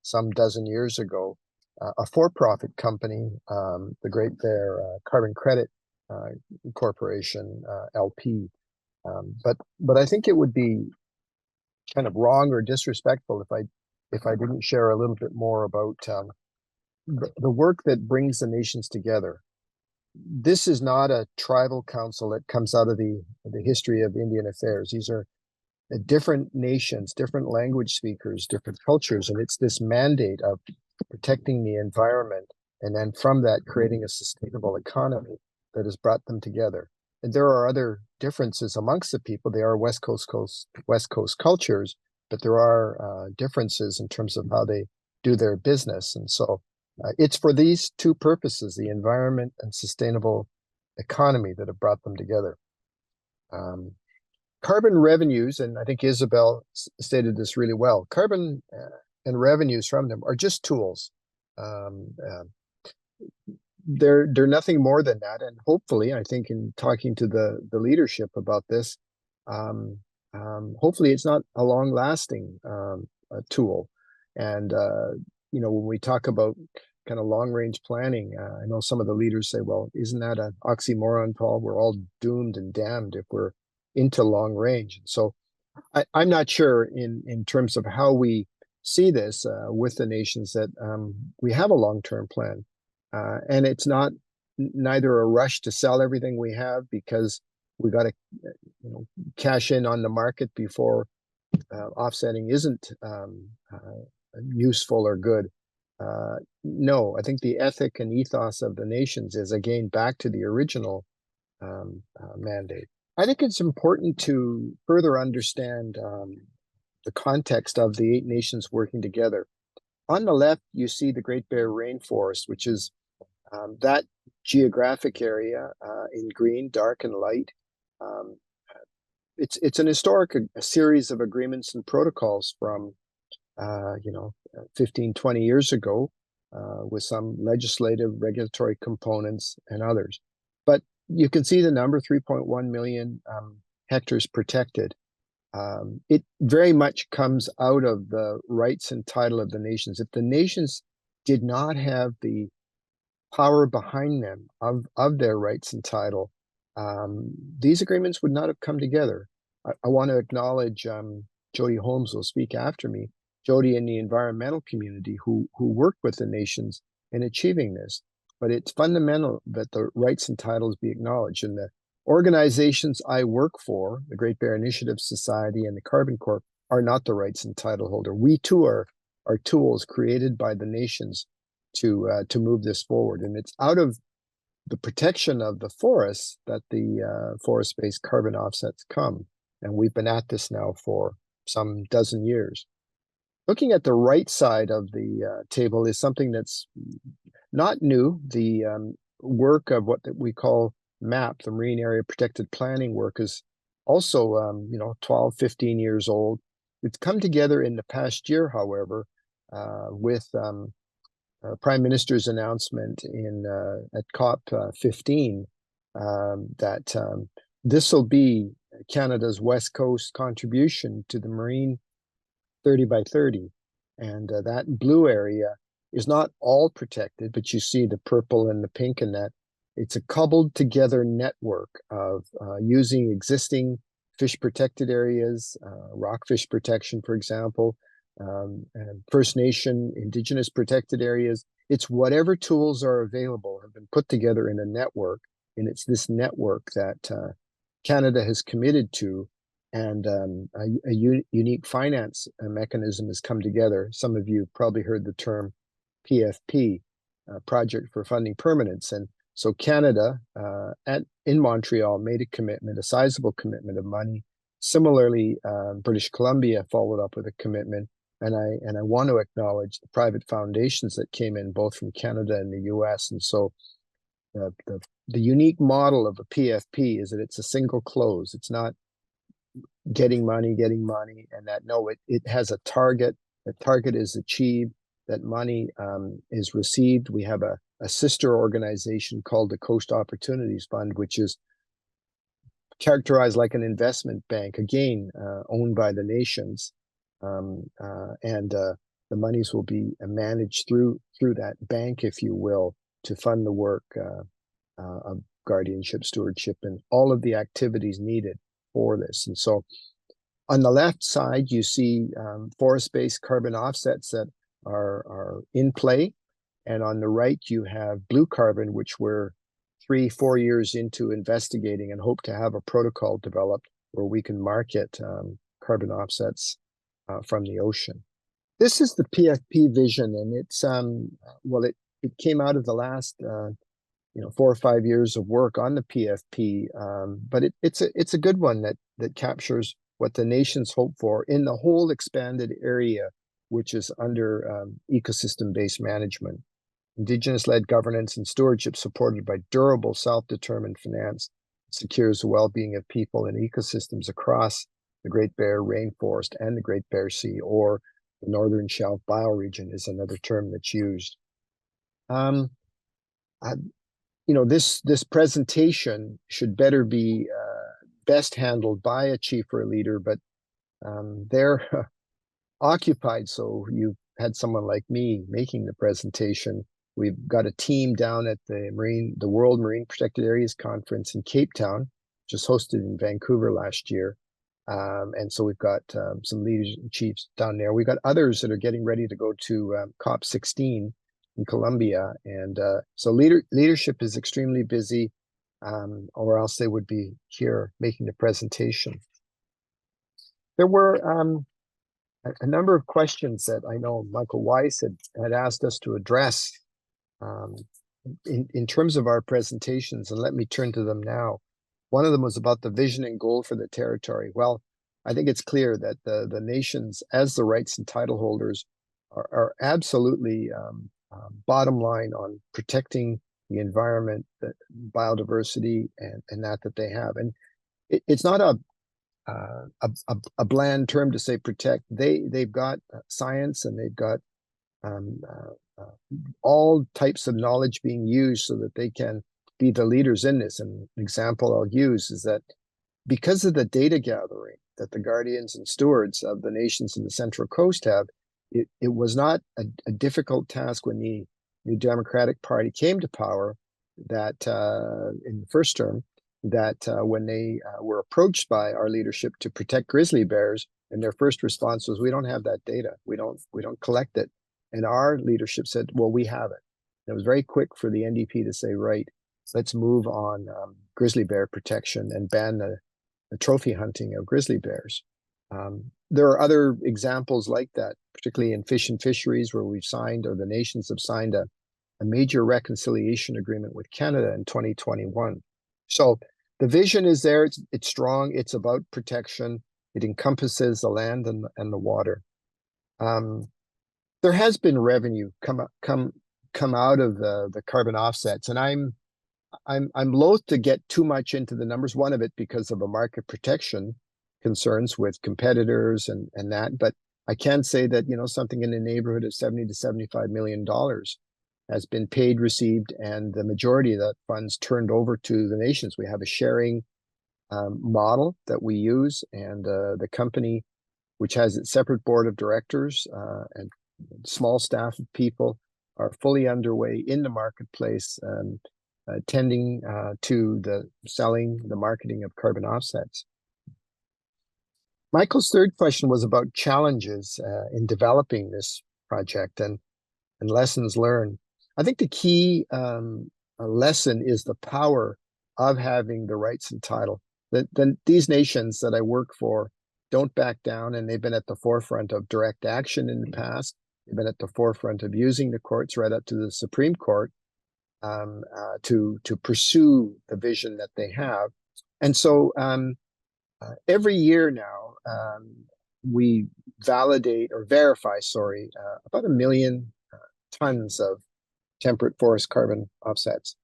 F: some dozen years ago a for-profit company, the Great Bear Carbon Credit Corporation, LP. But I think it would be kind of wrong or disrespectful if I didn't share a little bit more about the work that brings the nations together. This is not a tribal council that comes out of the history of Indian affairs. These are different nations, different language speakers, different cultures, and it's this mandate of protecting the environment, and then from that creating a sustainable economy that has brought them together. And there are other differences amongst the people. They are West Coast cultures, but there are differences in terms of how they do their business. And so it's for these two purposes, the environment and sustainable economy, that have brought them together. Carbon revenues, and I think Isabel stated this really well, carbon and revenues from them are just tools. They're nothing more than that. And hopefully, I think in talking to the leadership about this, hopefully it's not a long-lasting tool. And, when we talk about kind of long-range planning, I know some of the leaders say, well, isn't that an oxymoron, Paul? We're all doomed and damned if we're into long range. So I'm not sure in terms of how we see this with the nations that we have a long-term plan. And it's neither a rush to sell everything we have because we got to cash in on the market before offsetting isn't useful or good. No, I think the ethic and ethos of the nations is, again, back to the original mandate. I think it's important to further understand the context of the 8 nations working together. On the left, you see the Great Bear Rainforest, which is that geographic area in green, dark and light. It's an historic a series of agreements and protocols from 15, 20 years ago with some legislative, regulatory components and others. But you can see the number, 3.1 million hectares protected. It very much comes out of the rights and title of the nations. If the nations did not have the power behind them of their rights and title, these agreements would not have come together. I want to acknowledge Jody Holmes will speak after me. Jody and the environmental community who work with the nations in achieving this. But it's fundamental that the rights and titles be acknowledged. And the organizations I work for, the Great Bear Initiative Society and the Carbon Corp, are not the rights and title holder. We too are tools created by the nations to move this forward. And it's out of the protection of the forests that the forest-based carbon offsets come. And we've been at this now for some dozen years. Looking at the right side of the table is something that's not new. The work of what we call MAP, the Marine Area Protected Planning work, is also 12, 15 years old. It's come together in the past year, however, with Prime Minister's announcement at COP 15 that this will be Canada's West Coast contribution to the Marine 30 by 30. And that blue area is not all protected, but you see the purple and the pink in that. It's a cobbled together network of using existing fish protected areas, rockfish protection, for example, and First Nation, Indigenous protected areas. It's whatever tools are available have been put together in a network. And it's this network that Canada has committed to, and a unique finance mechanism has come together. Some of you probably heard the term PFP, Project for Funding Permanence. And so Canada in Montreal made a commitment, a sizable commitment of money. Similarly, British Columbia followed up with a commitment. And I want to acknowledge the private foundations that came in both from Canada and the US. And so the unique model of a PFP is that it's a single close. It's not getting money, and that it has a target. The target is achieved, that money is received. We have a sister organization called the Coast Opportunities Fund, which is characterized like an investment bank, again, owned by the nations. And the monies will be managed through that bank, if you will, to fund the work of guardianship, stewardship, and all of the activities needed for this. And so on the left side, you see forest-based carbon offsets that are in play. And on the right, you have blue carbon, which we're 3-4 years into investigating and hope to have a protocol developed where we can market carbon offsets from the ocean. This is the PFP vision, and it's it came out of the last 4 or 5 years of work on the PFP, but it's a good one that captures what the nations hope for in the whole expanded area, which is under ecosystem-based management. Indigenous-led governance and stewardship supported by durable, self-determined finance secures the well-being of people and ecosystems across the Great Bear Rainforest and the Great Bear Sea, or the Northern Shelf bioregion is another term that's used. This presentation should better be best handled by a chief or a leader, but they're occupied. So you've had someone like me making the presentation. We've got a team down at the World Marine Protected Areas Conference in Cape Town, just hosted in Vancouver last year. And so we've got some leaders and chiefs down there. We've got others that are getting ready to go to COP 16 in Colombia. And so leadership is extremely busy, or else they would be here making the presentation. There were a number of questions that I know Michael Weiss had asked us to address in terms of our presentations, and let me turn to them now. One of them was about the vision and goal for the territory. Well, I think it's clear that the nations, as the rights and title holders, are absolutely bottom line on protecting the environment, the biodiversity, and that they have. And it's not a bland term to say protect. They've got science, and they've got all types of knowledge being used so that they can be the leaders in this. And an example I'll use is that because of the data gathering that the guardians and stewards of the nations in the Central Coast have, it was not a difficult task when the New Democratic Party came to power that in the first term, that when they were approached by our leadership to protect grizzly bears, and their first response was, "We don't have that data. We don't collect it." And our leadership said, "Well, we have it." And it was very quick for the NDP to say, "Right, let's move on grizzly bear protection and ban the trophy hunting of grizzly bears." There are other examples like that, particularly in fish and fisheries, where we've signed, or the nations have signed, a major reconciliation agreement with Canada in 2021. So the vision is there. It's strong. It's about protection. It encompasses the land and the water. There has been revenue come out of the carbon offsets, and I'm loath to get too much into the numbers. One of it because of a market protection concerns with competitors and that, but I can say that something in the neighborhood of $70 to $75 million has been paid, received, and the majority of that funds turned over to the nations. We have a sharing model that we use, and the company, which has its separate board of directors and small staff of people, are fully underway in the marketplace, tending to the selling, the marketing of carbon offsets. Michael's third question was about challenges in developing this project and lessons learned. I think the key lesson is the power of having the rights and title. These nations that I work for don't back down, and they've been at the forefront of direct action in the past. They've been at the forefront of using the courts right up to the Supreme Court to pursue the vision that they have. And so every year now, we validate or verify, about 1 million tons of temperate forest carbon offsets.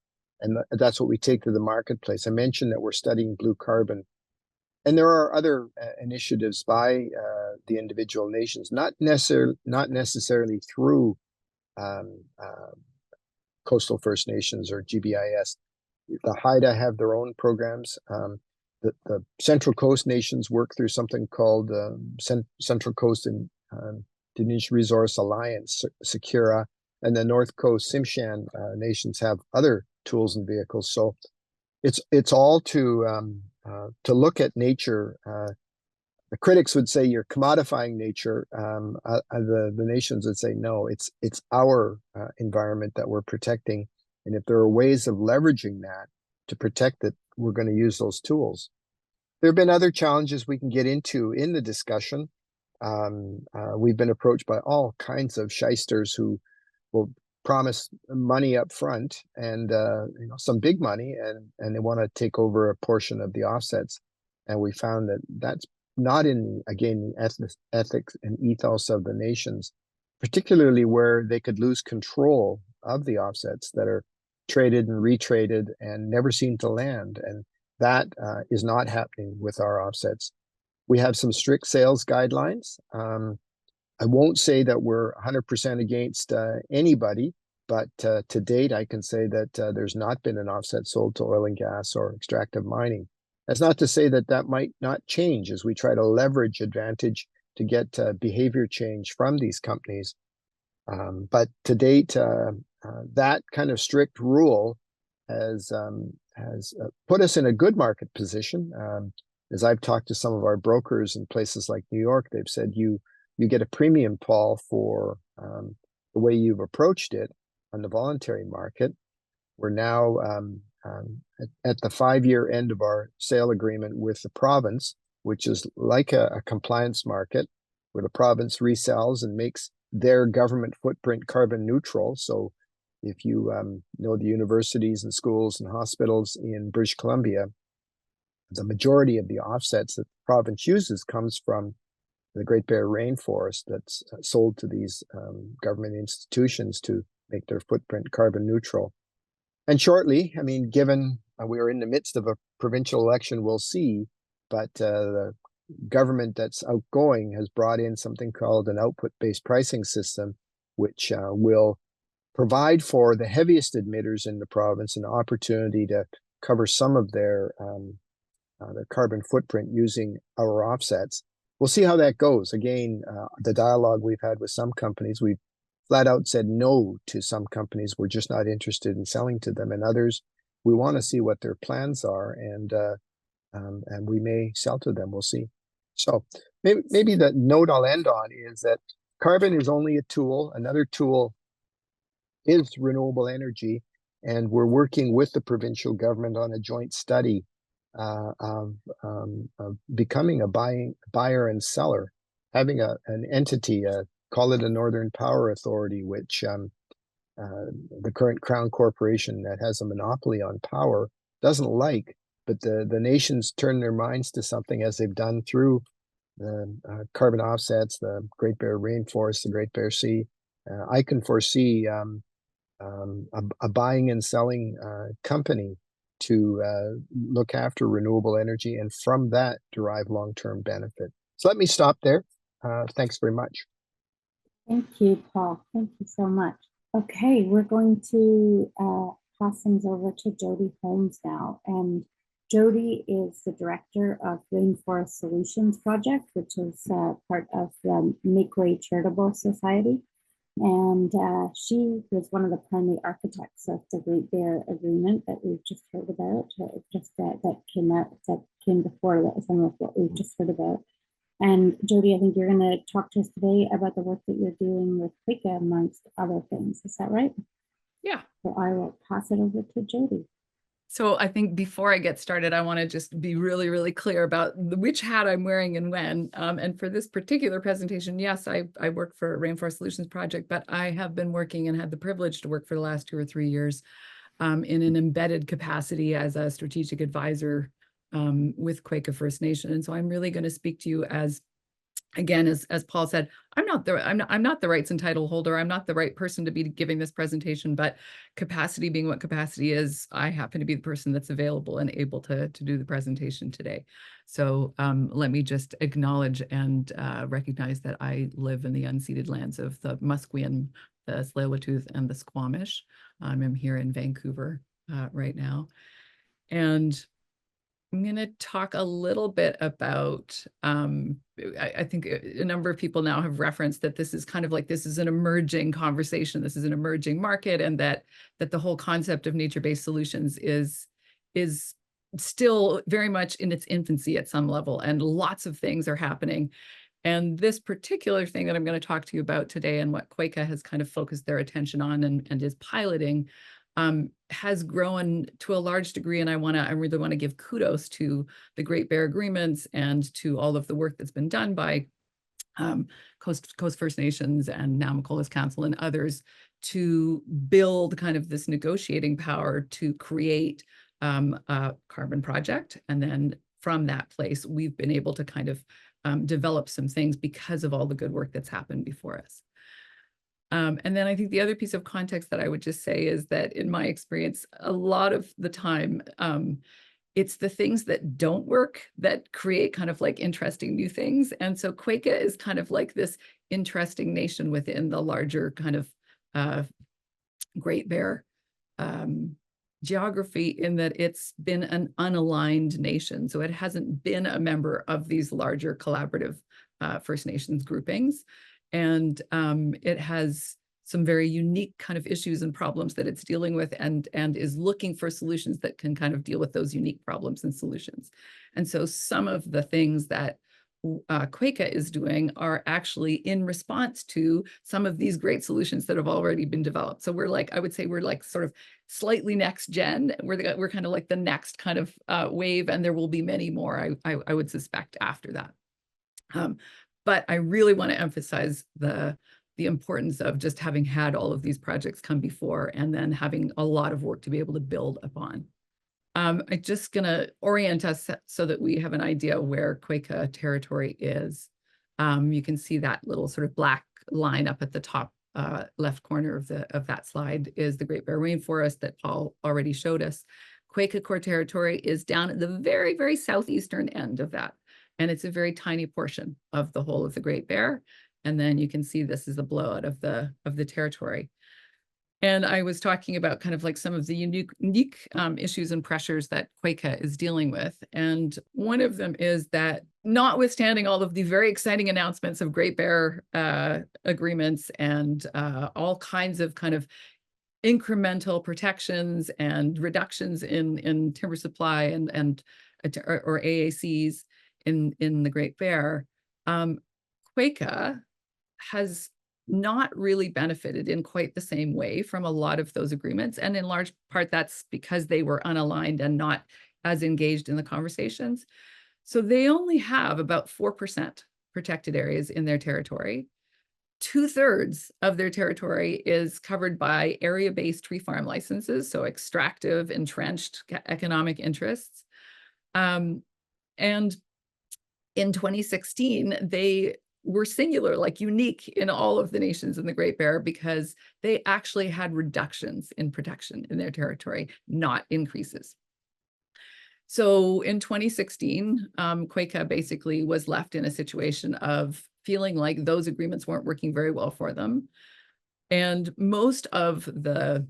F: And that's what we take to the marketplace. I mentioned that we're studying blue carbon. And there are other initiatives by the individual nations, not necessarily through coastal First Nations or GBIS. The Haida have their own programs. The Central Coast nations work through something called Central Coast and Indigenous Resource Alliance, Secura, and the North Coast Tsimshian nations have other tools and vehicles. So it's all to look at nature. The critics would say you're commodifying nature. The nations would say no. It's our environment that we're protecting, and if there are ways of leveraging that to protect it, we're going to use those tools. There have been other challenges we can get into in the discussion. We've been approached by all kinds of shysters who will promise money up front and some big money, and they want to take over a portion of the offsets. And we found that that's not in, again, the ethics and ethos of the nations, particularly where they could lose control of the offsets that are traded and retraded and never seem to land. And that is not happening with our offsets. We have some strict sales guidelines. I won't say that we're 100% against anybody, but to date, I can say that there's not been an offset sold to oil and gas or extractive mining. That's not to say that that might not change as we try to leverage advantage to get behavior change from these companies. But to date, that kind of strict rule has put us in a good market position. As I've talked to some of our brokers in places like New York, they've said you get a premium, Paul, for the way you've approached it on the voluntary market. We're now at the 5-year end of our sale agreement with the province, which is like a compliance market where the province resells and makes their government footprint carbon neutral. So if you know the universities and schools and hospitals in British Columbia, the majority of the offsets that the province uses comes from the Great Bear Rainforest that's sold to these government institutions to make their footprint carbon neutral. And shortly, I mean, given we are in the midst of a provincial election, we'll see, but the government that's outgoing has brought in something called an output-based pricing system, which will provide for the heaviest emitters in the province an opportunity to cover some of their carbon footprint using our offsets. We'll see how that goes. Again, the dialogue we've had with some companies, we've flat out said no to some companies. We're just not interested in selling to them, and others we want to see what their plans are, and we may sell to them. We'll see. So maybe the note I'll end on is that carbon is only a tool. Another tool is renewable energy, and we're working with the provincial government on a joint study of becoming a buyer and seller, having an entity, call it a Northern Power Authority, which the current Crown Corporation that has a monopoly on power doesn't like, but the nations turn their minds to something, as they've done through the carbon offsets, the Great Bear Rainforest, the Great Bear Sea. I can foresee a buying and selling company to look after renewable energy, and from that derive long-term benefit. So let me stop there. Thanks very much.
A: Thank you, Paul. Thank you so much. Okay, we're going to pass things over to Jody Holmes now. And Jody is the director of Rainforest Solutions Project, which is part of the Make Way Charitable Society. And she was one of the primary architects of the Great Bear Agreement that we've just heard about, that came before that, some of what we've just heard about. And Jody, I think you're going to talk to us today about the work that you're doing with Kwaikah, amongst other things. Is that right?
G: Yeah.
A: So I will pass it over to Jody.
G: So I think before I get started, I want to just be really, really clear about which hat I'm wearing and when. And for this particular presentation, yes, I work for Rainforest Solutions Project, but I have been working and had the privilege to work for the last 2 or 3 years in an embedded capacity as a strategic advisor with Kwaikah First Nation. And so I'm really going to speak to you as, again, as Paul said, I'm not the rights and title holder. I'm not the right person to be giving this presentation, but capacity being what capacity is, I happen to be the person that's available and able to do the presentation today. So let me just acknowledge and recognize that I live in the unceded lands of the Musqueam, the Tsleil-Waututh, and the Squamish. I'm here in Vancouver right now. And I'm going to talk a little bit about, I think a number of people now have referenced that this is kind of like, this is an emerging conversation, this is an emerging market, and that the whole concept of nature-based solutions is still very much in its infancy at some level, and lots of things are happening. And this particular thing that I'm going to talk to you about today, and what Kwaikah has kind of focused their attention on and is piloting, has grown to a large degree, and I really want to give kudos to the Great Bear Agreements and to all of the work that's been done by Coast First Nations and Namaqualis Council and others to build kind of this negotiating power to create a carbon project. And then from that place, we've been able to kind of develop some things because of all the good work that's happened before us. And then I think the other piece of context that I would just say is that in my experience, a lot of the time, it's the things that don't work that create kind of like interesting new things. And so Kwaikah is kind of like this interesting nation within the larger kind of Great Bear geography, in that it's been an unaligned nation. So it hasn't been a member of these larger collaborative First Nations groupings. And it has some very unique kind of issues and problems that it's dealing with, and is looking for solutions that can kind of deal with those unique problems and solutions. And so some of the things that Kwaikah is doing are actually in response to some of these great solutions that have already been developed. So we're like, I would say we're like sort of slightly next gen. We're kind of like the next kind of wave, and there will be many more, I would suspect, after that. But I really want to emphasize the importance of just having had all of these projects come before, and then having a lot of work to be able to build upon. I'm just going to orient us so that we have an idea where Kwaikah territory is. You can see that little sort of black line up at the top left corner of that slide is the Great Bear Rainforest that Paul already showed us. Kwaikah Core Territory is down at the very, very southeastern end of that. And it's a very tiny portion of the whole of the Great Bear. And then you can see this is a blowout of the territory. And I was talking about kind of like some of the unique issues and pressures that Kwaikah is dealing with. And one of them is that, notwithstanding all of the very exciting announcements of Great Bear agreements and all kinds of kind of incremental protections and reductions in timber supply or AACs in the Great Bear, Kwaikah has not really benefited in quite the same way from a lot of those agreements. And in large part, that's because they were unaligned and not as engaged in the conversations. So they only have about 4% protected areas in their territory. 2/3 of their territory is covered by area-based tree farm licenses, so extractive, entrenched economic interests. And in 2016, they were singular, like unique in all of the nations in the Great Bear, because they actually had reductions in protection in their territory, not increases. So in 2016, Kwaikah basically was left in a situation of feeling like those agreements weren't working very well for them. And most of the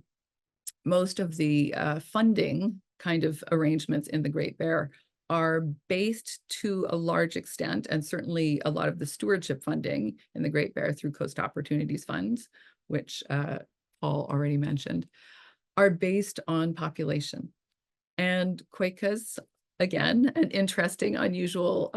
G: funding kind of arrangements in the Great Bear are based to a large extent, and certainly a lot of the stewardship funding in the Great Bear through Coast Opportunities Funds, which Paul already mentioned, are based on population. And Kwaikah's, again, an interesting, unusual,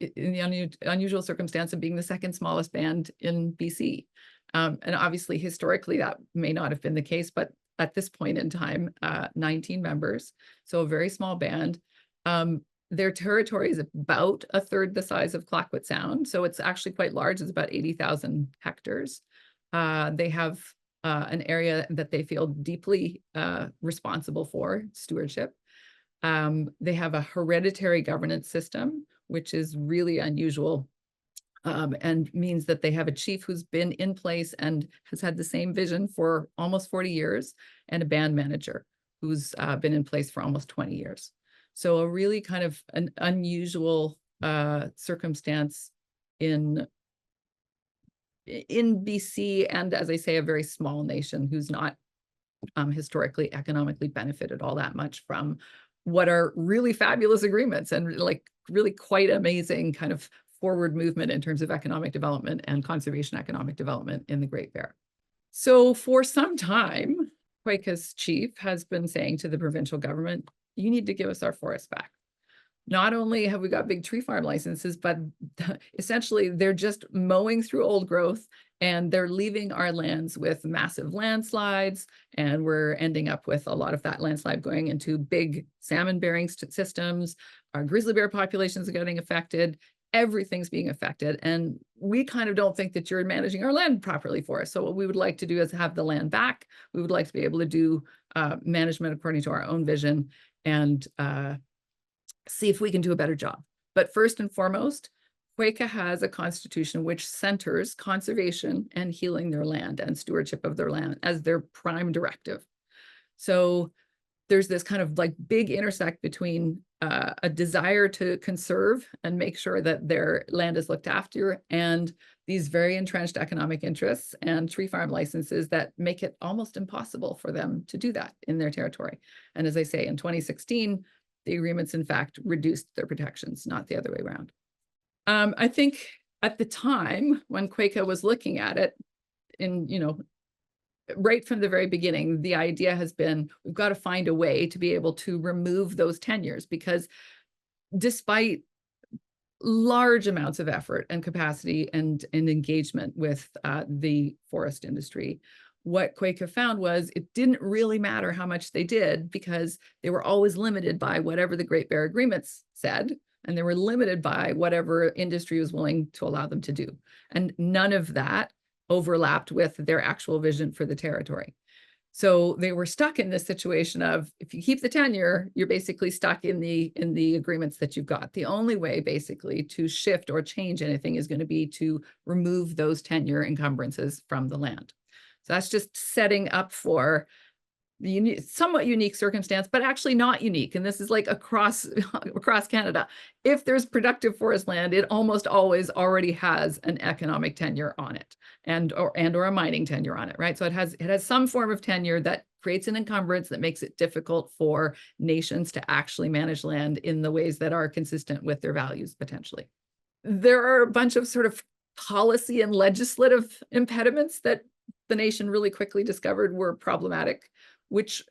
G: in the unusual circumstance of being the second smallest band in BC. And obviously, historically, that may not have been the case, but at this point in time, 19 members, so a very small band. Their territory is about 1/3 the size of Clayoquot Sound, so it's actually quite large. It's about 80,000 hectares. They have an area that they feel deeply responsible for stewardship. They have a hereditary governance system, which is really unusual, and means that they have a chief who's been in place and has had the same vision for almost 40 years, and a band manager who's been in place for almost 20 years. So a really kind of an unusual circumstance in BC, and as I say, a very small nation who's not historically economically benefited all that much from what are really fabulous agreements and like really quite amazing kind of forward movement in terms of economic development and conservation economic development in the Great Bear. So for some time, Kwaikah's chief has been saying to the provincial government, you need to give us our forests back. Not only have we got big tree farm licenses, but essentially they're just mowing through old growth and they're leaving our lands with massive landslides. And we're ending up with a lot of that landslide going into big salmon bearing systems. Our grizzly bear populations are getting affected. Everything's being affected. And we kind of don't think that you're managing our land properly for us. So what we would like to do is have the land back. We would like to be able to do management according to our own vision and see if we can do a better job. But first and foremost, Kwaikah has a constitution which centers conservation and healing their land and stewardship of their land as their prime directive. So there's this kind of like big intersect between a desire to conserve and make sure that their land is looked after and these very entrenched economic interests and tree farm licenses that make it almost impossible for them to do that in their territory. And as I say, in 2016, the agreements, in fact, reduced their protections, not the other way around. I think at the time when Kwaikah was looking at it, right from the very beginning, the idea has been, we've got to find a way to be able to remove those tenures, because despite large amounts of effort and capacity and engagement with the forest industry, what Kwaikah found was it didn't really matter how much they did, because they were always limited by whatever the Great Bear Agreements said, and they were limited by whatever industry was willing to allow them to do. And none of that overlapped with their actual vision for the territory. So they were stuck in this situation of, if you keep the tenure, you're basically stuck in the agreements that you've got. The only way basically to shift or change anything is going to be to remove those tenure encumbrances from the land. So that's just setting up for the somewhat unique circumstance, but actually not unique. And this is like across Canada. If there's productive forest land, it almost always already has an economic tenure on it, and or a mining tenure on it, right? So it has some form of tenure that creates an encumbrance that makes it difficult for nations to actually manage land in the ways that are consistent with their values potentially. There are a bunch of sort of policy and legislative impediments that the nation really quickly discovered were problematic, which,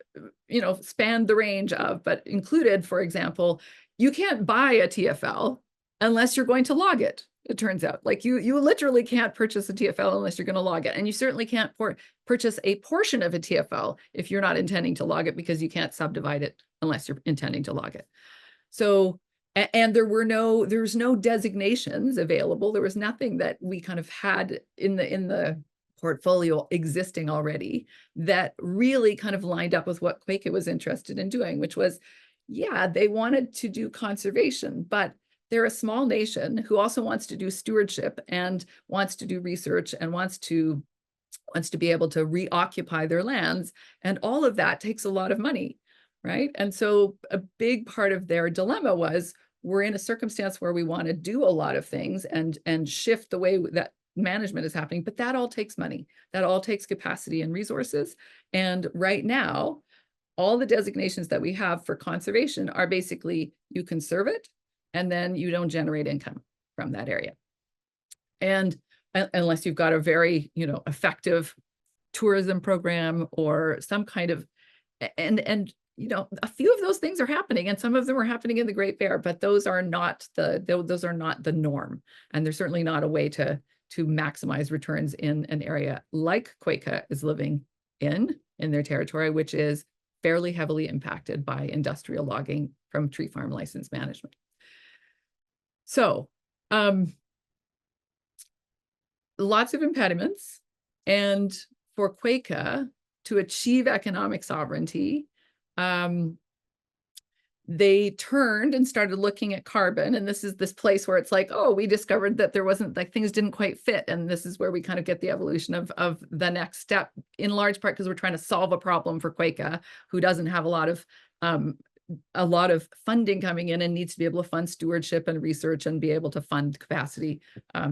G: spanned the range of, but included, for example, you can't buy a TFL unless you're going to log it. It turns out, like you literally can't purchase a TFL unless you're going to log it. And you certainly can't purchase a portion of a TFL if you're not intending to log it, because you can't subdivide it unless you're intending to log it. So, and there's no designations available. There was nothing that we kind of had in the portfolio existing already that really kind of lined up with what Kwaikah was interested in doing, which was, yeah, they wanted to do conservation, but they're a small nation who also wants to do stewardship and wants to do research and wants to be able to reoccupy their lands. And all of that takes a lot of money, right? And so a big part of their dilemma was, we're in a circumstance where we want to do a lot of things and shift the way that management is happening, but that all takes money. That all takes capacity and resources. And right now, all the designations that we have for conservation are basically, you conserve it, and then you don't generate income from that area. And unless you've got a very, effective tourism program or some kind of, and a few of those things are happening, and some of them are happening in the Great Bear, but those are not the norm. And there's certainly not a way to maximize returns in an area like Kwaikah is living in their territory, which is fairly heavily impacted by industrial logging from tree farm license management. So, lots of impediments. And for Kwaikah to achieve economic sovereignty, they turned and started looking at carbon. And this is this place where it's like, oh, we discovered that there wasn't, like, things didn't quite fit. And this is where we kind of get the evolution of the next step, in large part because we're trying to solve a problem for Kwaikah, who doesn't have a lot of funding coming in and needs to be able to fund stewardship and research and be able to fund capacity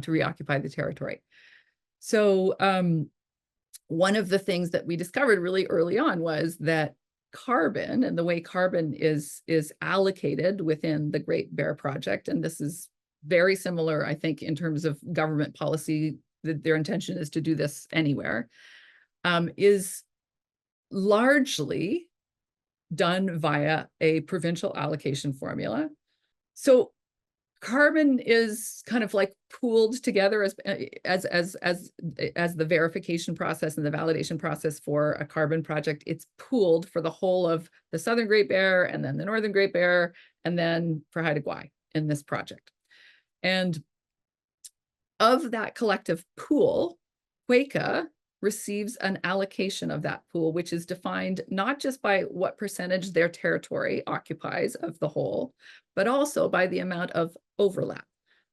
G: to reoccupy the territory. So one of the things that we discovered really early on was that carbon, and the way carbon is allocated within the Great Bear Project, and this is very similar, I think, in terms of government policy, that their intention is to do this anywhere, is largely done via a provincial allocation formula. So carbon is kind of like pooled together as the verification process and the validation process for a carbon project. It's pooled for the whole of the Southern Great Bear, and then the Northern Great Bear, and then for Haida Gwaii in this project. And of that collective pool, Kwaikah receives an allocation of that pool, which is defined not just by what percentage their territory occupies of the whole, but also by the amount of overlap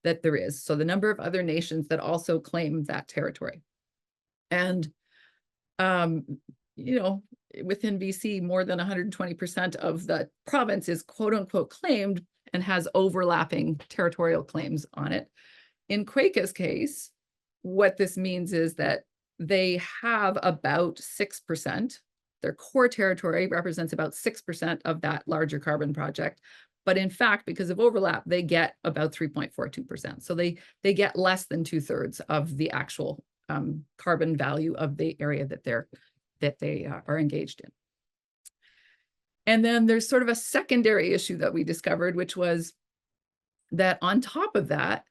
G: that there is. So the number of other nations that also claim that territory. And, within BC, more than 120% of the province is quote unquote claimed and has overlapping territorial claims on it. In Kwaikah's case, what this means is that they have about 6%. Their core territory represents about 6% of that larger carbon project. But in fact, because of overlap, they get about 3.42%. So they get less than 2/3 of the actual carbon value of the area that they are engaged in. And then there's sort of a secondary issue that we discovered, which was that on top of that,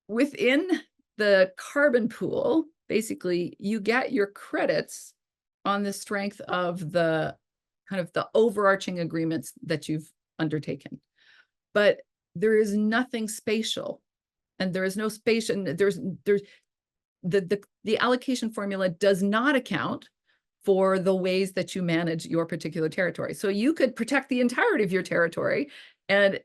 G: within the carbon pool, basically you get your credits on the strength of the kind of the overarching agreements that you've undertaken. But there is nothing spatial, and there is no spatial, there's the allocation formula does not account for the ways that you manage your particular territory. So you could protect the entirety of your territory, and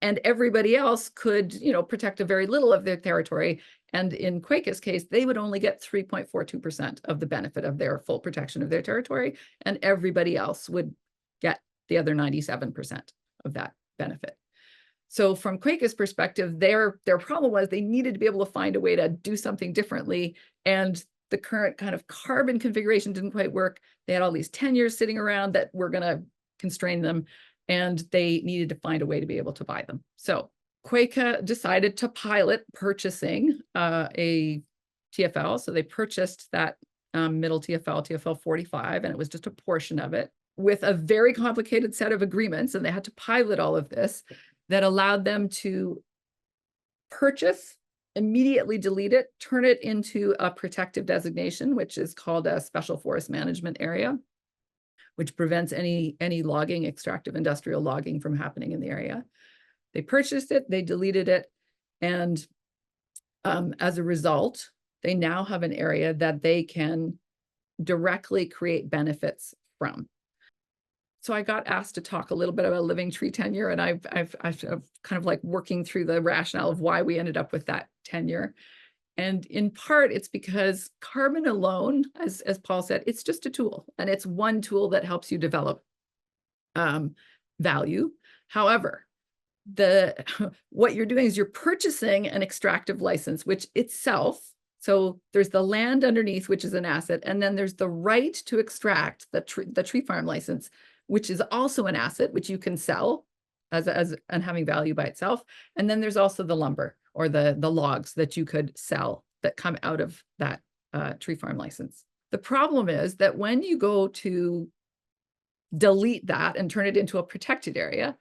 G: everybody else could, protect a very little of their territory. And in Kwaikah's case, they would only get 3.42% of the benefit of their full protection of their territory, and everybody else would get the other 97% of that benefit. So from Kwaikah's perspective, their problem was they needed to be able to find a way to do something differently, and the current kind of carbon configuration didn't quite work. They had all these tenures sitting around that were going to constrain them, and they needed to find a way to be able to buy them. So Kwaikah decided to pilot purchasing a TFL. So they purchased that middle TFL, TFL 45, and it was just a portion of it with a very complicated set of agreements. And they had to pilot all of this that allowed them to purchase, immediately delete it, turn it into a protective designation, which is called a special forest management area, which prevents any logging, extractive industrial logging from happening in the area. They purchased it, they deleted it, and as a result, they now have an area that they can directly create benefits from. So I got asked to talk a little bit about living tree tenure, and I've kind of like working through the rationale of why we ended up with that tenure. And in part, it's because carbon alone, as Paul said, it's just a tool, and it's one tool that helps you develop value. However, what you're doing is you're purchasing an extractive license, which itself, so there's the land underneath, which is an asset, and then there's the right to extract the tree farm license, which is also an asset, which you can sell and having value by itself. And then there's also the lumber or the logs that you could sell that come out of that tree farm license. The problem is that when you go to delete that and turn it into a protected area,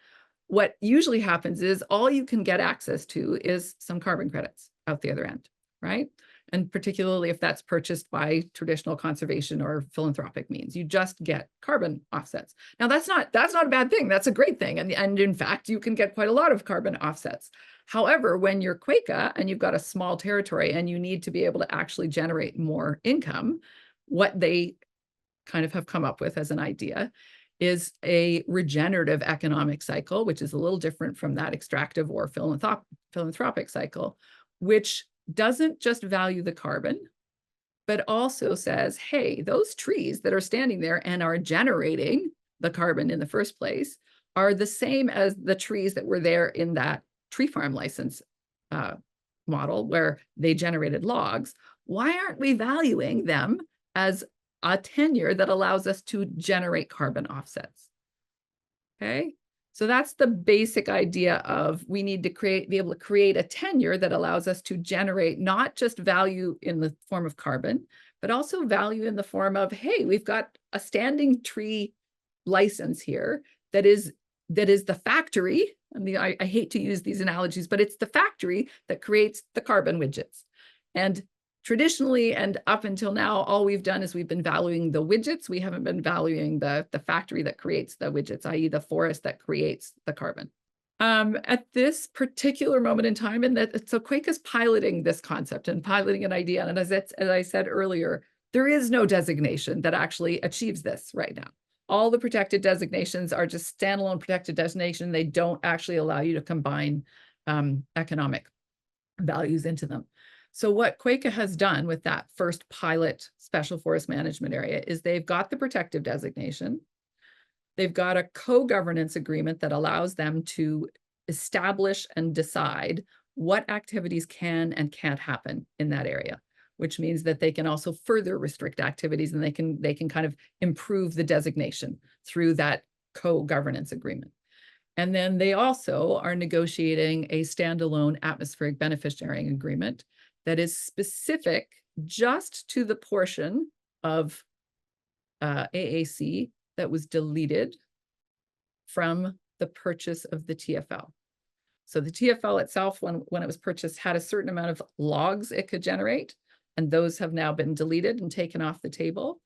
G: what usually happens is all you can get access to is some carbon credits out the other end, right? And particularly if that's purchased by traditional conservation or philanthropic means, you just get carbon offsets. Now that's not a bad thing. That's a great thing. And in fact, you can get quite a lot of carbon offsets. However, when you're Kwaikah and you've got a small territory and you need to be able to actually generate more income, what they kind of have come up with as an idea is a regenerative economic cycle, which is a little different from that extractive or philanthropic cycle, which doesn't just value the carbon, but also says, hey, those trees that are standing there and are generating the carbon in the first place are the same as the trees that were there in that tree farm license model where they generated logs. Why aren't we valuing them as a tenure that allows us to generate carbon offsets? Okay. So that's the basic idea of we need to be able to create a tenure that allows us to generate not just value in the form of carbon, but also value in the form of, hey, we've got a standing tree license here that is the factory. I mean, I hate to use these analogies, but it's the factory that creates the carbon widgets. And traditionally, and up until now, all we've done is we've been valuing the widgets. We haven't been valuing the factory that creates the widgets, i.e. the forest that creates the carbon. At this particular moment in time, so Kwaikah's piloting this concept and piloting an idea. And as I said earlier, there is no designation that actually achieves this right now. All the protected designations are just standalone protected designation. They don't actually allow you to combine economic values into them. So what Kwaikah has done with that first pilot special forest management area is they've got the protective designation. They've got a co-governance agreement that allows them to establish and decide what activities can and can't happen in that area, which means that they can also further restrict activities and they can kind of improve the designation through that co-governance agreement. And then they also are negotiating a standalone atmospheric benefit sharing agreement that is specific just to the portion of AAC that was deleted from the purchase of the TFL. So the TFL itself, when it was purchased, had a certain amount of logs it could generate, and those have now been deleted and taken off the table.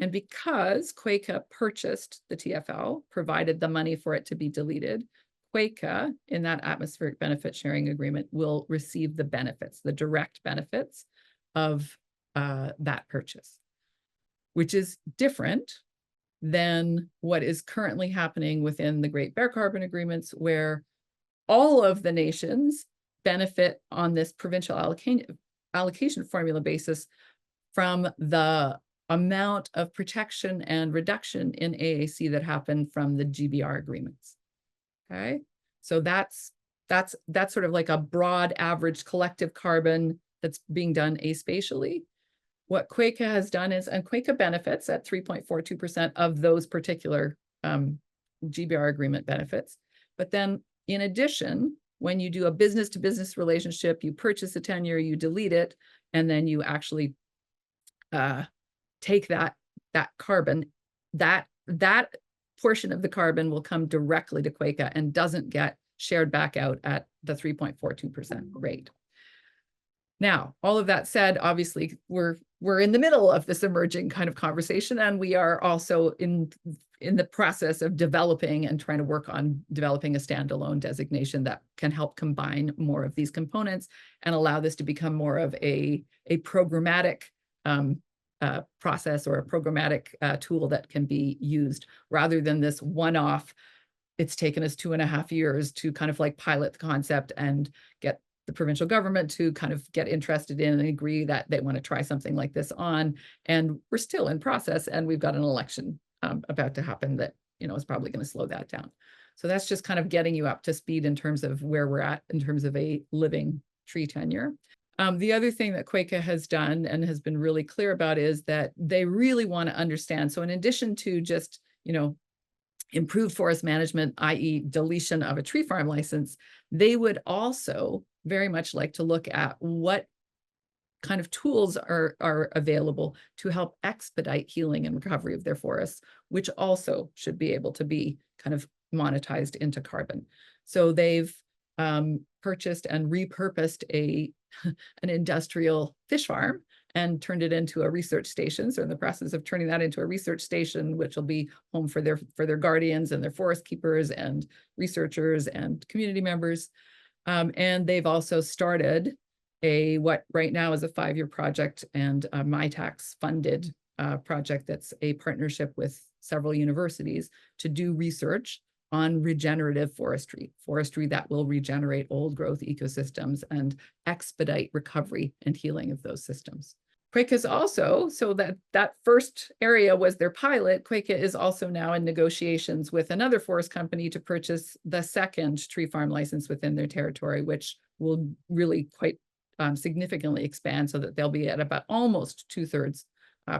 G: And because Kwaikah purchased the TFL, provided the money for it to be deleted, Kwaikah, in that atmospheric benefit sharing agreement, will receive the benefits, the direct benefits of that purchase, which is different than what is currently happening within the Great Bear Carbon Agreements, where all of the nations benefit on this provincial allocation formula basis from the amount of protection and reduction in AAC that happened from the GBR agreements. Okay, so that's sort of like a broad average collective carbon that's being done aspatially. What Kwaikah has done is, and Kwaikah benefits at 3.42% of those particular GBR agreement benefits. But then in addition, when you do a business to business relationship, you purchase a tenure, you delete it, and then you actually take that carbon, that portion of the carbon will come directly to Kwaikah and doesn't get shared back out at the 3.42% rate. Now, all of that said, obviously, we're in the middle of this emerging kind of conversation, and we are also in the process of developing and trying to work on developing a standalone designation that can help combine more of these components and allow this to become more of a programmatic process or a programmatic tool that can be used rather than this one-off. It's taken us 2.5 years to kind of like pilot the concept and get the provincial government to kind of get interested in and agree that they want to try something like this on. And we're still in process, and we've got an election about to happen that, you know, is probably going to slow that down. So that's just kind of getting you up to speed in terms of where we're at in terms of a living tree tenure. The other thing that Kwaikah has done and has been really clear about is that they really want to understand. So in addition to just, you know, improved forest management, i.e. deletion of a tree farm license, they would also very much like to look at what kind of tools are available to help expedite healing and recovery of their forests, which also should be able to be kind of monetized into carbon. So they've purchased and repurposed an industrial fish farm and turned it into a research station. So in the process of turning that into a research station, which will be home for their guardians and their forest keepers and researchers and community members. And they've also started what right now is a 5-year project and a MyTax funded project that's a partnership with several universities to do research on regenerative forestry that will regenerate old growth ecosystems and expedite recovery and healing of those systems. Kwaikah is also, so that first area was their pilot. Kwaikah is also now in negotiations with another forest company to purchase the second tree farm license within their territory, which will really quite significantly expand so that they'll be at about almost 2/3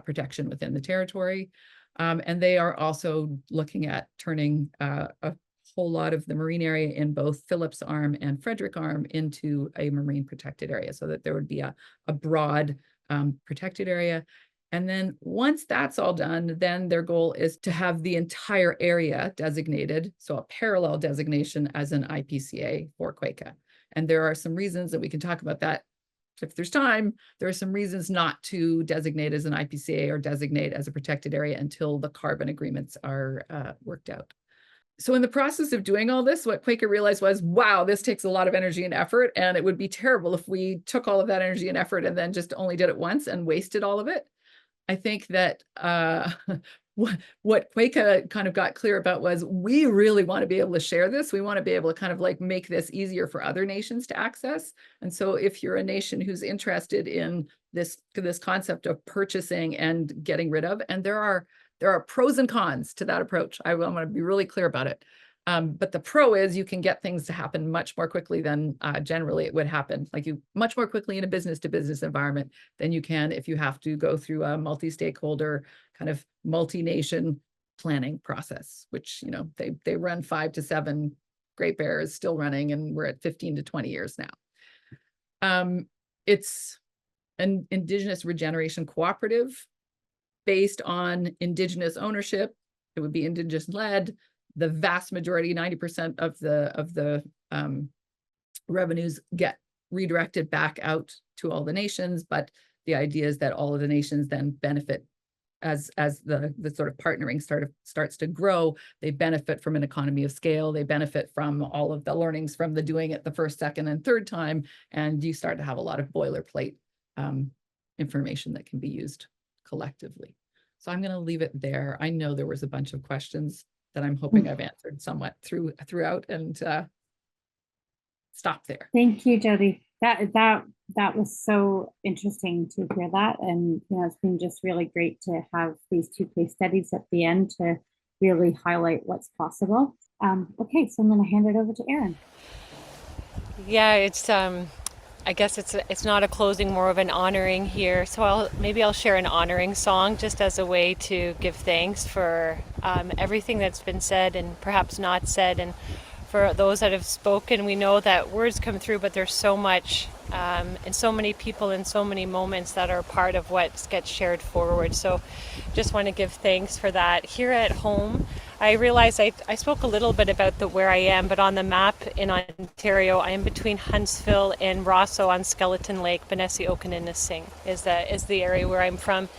G: protection within the territory. And they are also looking at turning a whole lot of the marine area in both Phillips Arm and Frederick Arm into a marine protected area so that there would be a broad protected area. And then once that's all done, then their goal is to have the entire area designated, so a parallel designation as an IPCA for Kwaikah. And there are some reasons that we can talk about that if there's time. There are some reasons not to designate as an IPCA or designate as a protected area until the carbon agreements are worked out. So in the process of doing all this, what Kwaikah realized was, wow, this takes a lot of energy and effort, and it would be terrible if we took all of that energy and effort and then just only did it once and wasted all of it. I think that what Kwaikah kind of got clear about was we really want to be able to share this. We want to be able to kind of like make this easier for other nations to access. And so if you're a nation who's interested in this concept of purchasing and getting rid of, and there are pros and cons to that approach. I want to be really clear about it. But the pro is you can get things to happen much more quickly than generally it would happen. Like much more quickly in a business-to-business environment than you can if you have to go through a multi-stakeholder kind of multi-nation planning process, which, you know, they run 5 to 7. Great Bear is still running, and we're at 15 to 20 years now. It's an Indigenous regeneration cooperative based on Indigenous ownership. It would be Indigenous-led. The vast majority, 90% of the revenues get redirected back out to all the nations, but the idea is that all of the nations then benefit as the sort of partnering starts to grow. They benefit from an economy of scale. They benefit from all of the learnings from the doing it the first, second, and third time, and you start to have a lot of boilerplate information that can be used collectively. So I'm going to leave it there. I know there was a bunch of questions that I'm hoping I've answered somewhat throughout, and stop there.
A: Thank you, Jody. That was so interesting to hear that, and you know, it's been just really great to have these 2 case studies at the end to really highlight what's possible. Okay, so I'm going to hand it over to Erin.
B: Yeah, it's I guess it's not a closing, more of an honoring here. So I'll share an honoring song just as a way to give thanks for everything that's been said and perhaps not said, and for those that have spoken. We know that words come through, but there's so much and so many people and so many moments that are part of what gets shared forward. So just want to give thanks for that. Here at home, I realize I spoke a little bit about where I am, but on the map in Ontario, I am between Huntsville and Rosso on Skeleton Lake. Benesi Okaninassing is the area where I'm from.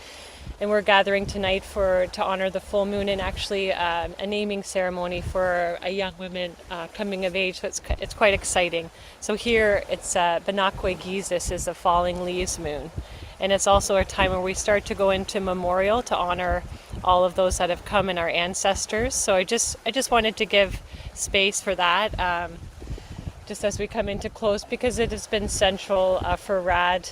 B: And we're gathering tonight to honor the full moon, and actually a naming ceremony for a young woman coming of age. So it's quite exciting. So here it's Kwaikah is the falling leaves moon, and it's also a time where we start to go into memorial to honor all of those that have come and our ancestors. So I just wanted to give space for that. Just as we come into close, because it has been central for RAD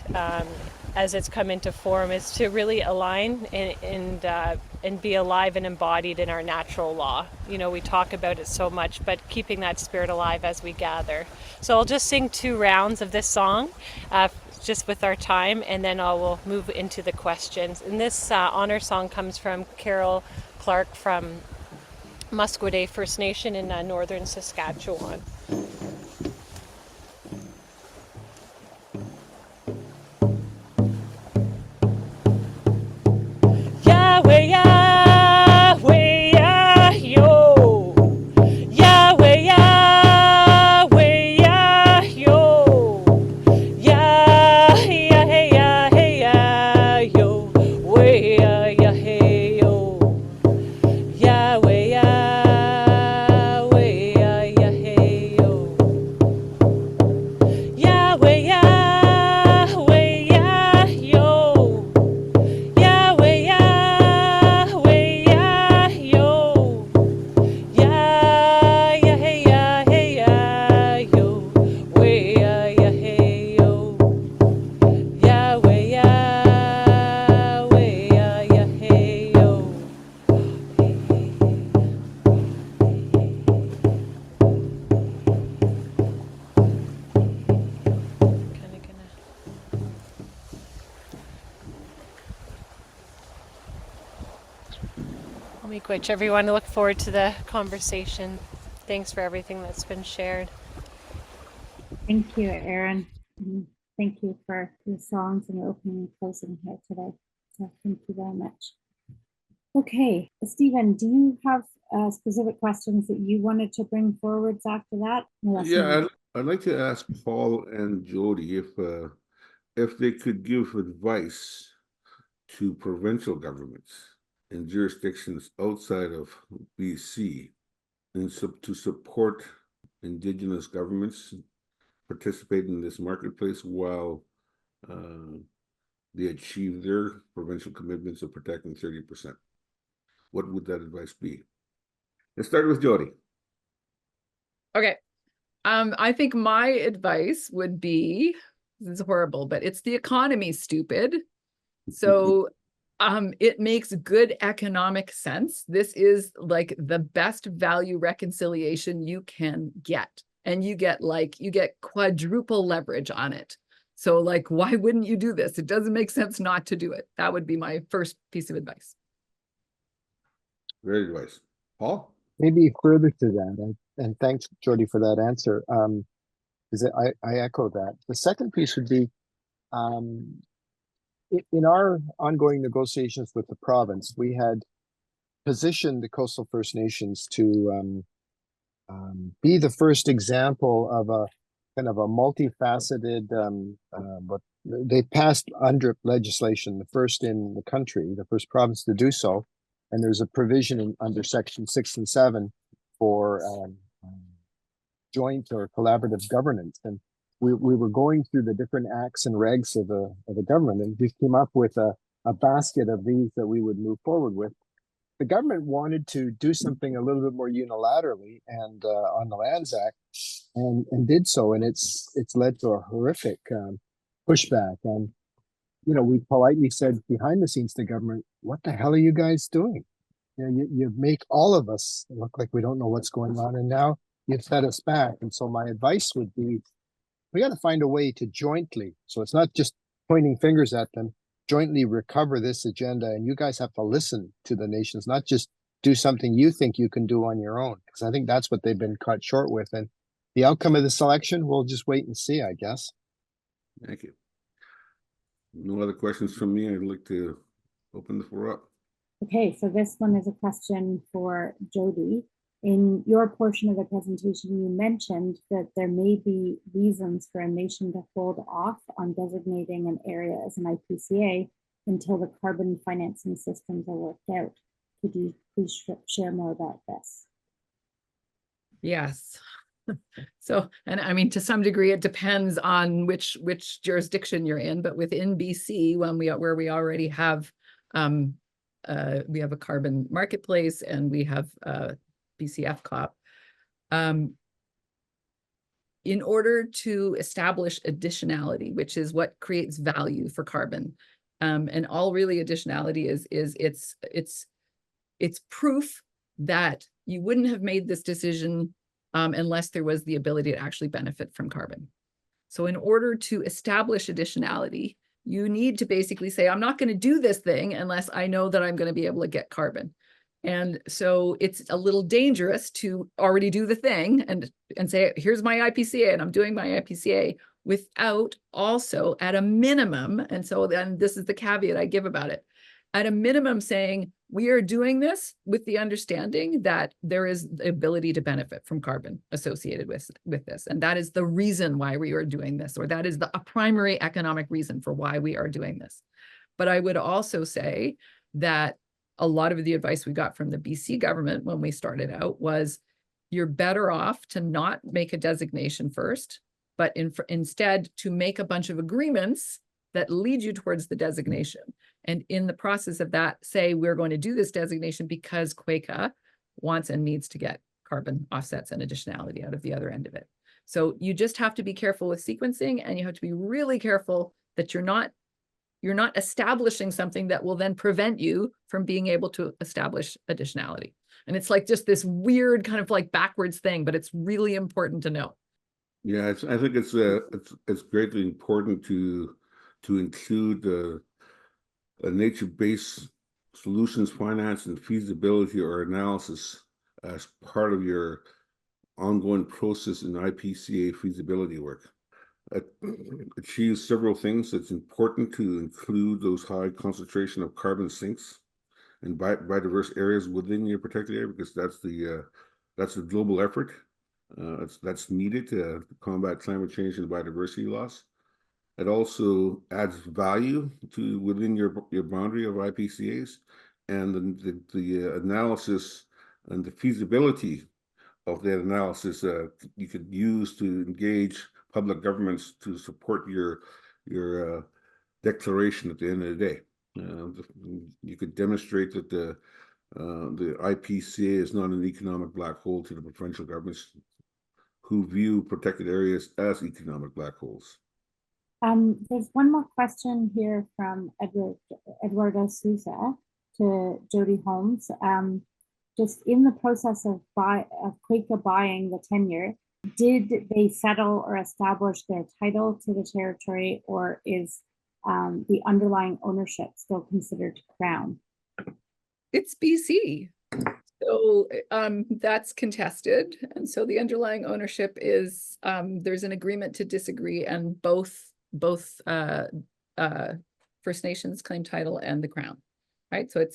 B: as it's come into form, is to really align and be alive and embodied in our natural law. You know, we talk about it so much, but keeping that spirit alive as we gather. So I'll just sing 2 rounds of this song, just with our time, and then we'll move into the questions. And this honor song comes from Carol Clark from Musqueam First Nation in northern Saskatchewan. Which everyone, look forward to the conversation. Thanks for everything that's been shared.
A: Thank you, Erin. And thank you for the songs and the opening and closing here today. So thank you very much. Okay, Stephen, do you have specific questions that you wanted to bring forwards after that?
C: Yeah, I'd like to ask Paul and Jody if they could give advice to provincial governments in jurisdictions outside of BC to support Indigenous governments participate in this marketplace while they achieve their provincial commitments of protecting 30%. What would that advice be? Let's start with Jody.
G: Okay. I think my advice would be, this is horrible, but it's the economy, stupid. So it makes good economic sense. This is like the best value reconciliation you can get. And you get quadruple leverage on it. So like, why wouldn't you do this? It doesn't make sense not to do it. That would be my first piece of advice.
C: Great advice. Paul?
F: Maybe further to that, and thanks, Jody, for that answer. I echo that. The second piece would be, in our ongoing negotiations with the province, we had positioned the Coastal First Nations to be the first example of a kind of a multifaceted, but they passed UNDRIP legislation, the first in the country, the first province to do so. And there's a provision under section 6 and 7 for joint or collaborative governance. And we were going through the different acts and regs of the government, and we came up with a basket of these that we would move forward with. The government wanted to do something a little bit more unilaterally and on the Lands Act, and did so, and it's led to a horrific pushback. And we politely said behind the scenes to government, "What the hell are you guys doing? You make all of us look like we don't know what's going on, and now you've set us back." And so my advice would be, we got to find a way to jointly, so it's not just pointing fingers at them, jointly recover this agenda. And you guys have to listen to the nations, not just do something you think you can do on your own, because I think that's what they've been cut short with. And the outcome of this election, we'll just wait and see, I guess.
C: Thank you. No other questions from me. I'd like to open the floor up.
A: Okay, so this one is a question for Jody. In your portion of the presentation, you mentioned that there may be reasons for a nation to hold off on designating an area as an IPCA until the carbon financing systems are worked out. Could you please share more about this?
G: Yes. So, and I mean, to some degree, it depends on which jurisdiction you're in, but within BC, where we already have, we have a carbon marketplace and we have BCF COP. In order to establish additionality, which is what creates value for carbon, and all really additionality is it's proof that you wouldn't have made this decision unless there was the ability to actually benefit from carbon. So in order to establish additionality, you need to basically say, I'm not going to do this thing unless I know that I'm going to be able to get carbon. And so it's a little dangerous to already do the thing and say, here's my IPCA and I'm doing my IPCA without also at a minimum. And so then this is the caveat I give about it. At a minimum saying, we are doing this with the understanding that there is the ability to benefit from carbon associated with this. And that is the reason why we are doing this, or that is a primary economic reason for why we are doing this. But I would also say that a lot of the advice we got from the BC government when we started out was, you're better off to not make a designation first, but instead to make a bunch of agreements that lead you towards the designation. And in the process of that, say, we're going to do this designation because Kwaikah wants and needs to get carbon offsets and additionality out of the other end of it. So you just have to be careful with sequencing, and you have to be really careful that you're not establishing something that will then prevent you from being able to establish additionality. And it's like just this weird kind of like backwards thing, but it's really important to know.
C: Yeah, I think it's greatly important to include a nature-based solutions finance and feasibility or analysis as part of your ongoing process in IPCA feasibility work. It achieves several things. It's important to include those high concentration of carbon sinks and biodiverse areas within your protected area, because that's the global effort. That's needed to combat climate change and biodiversity loss. It also adds value to within your boundary of IPCAs, and the analysis and the feasibility of that analysis you could use to engage public governments to support your declaration at the end of the day. You could demonstrate that the IPCA is not an economic black hole to the provincial governments who view protected areas as economic black holes.
A: There's one more question here from Eduardo Souza to Jody Holmes. Just in the process of Kwaikah buying the tenure, did they settle or establish their title to the territory, or is the underlying ownership still considered Crown?
G: It's BC. So that's contested. And so the underlying ownership is, there's an agreement to disagree, and both First Nations claim title and the Crown, right? So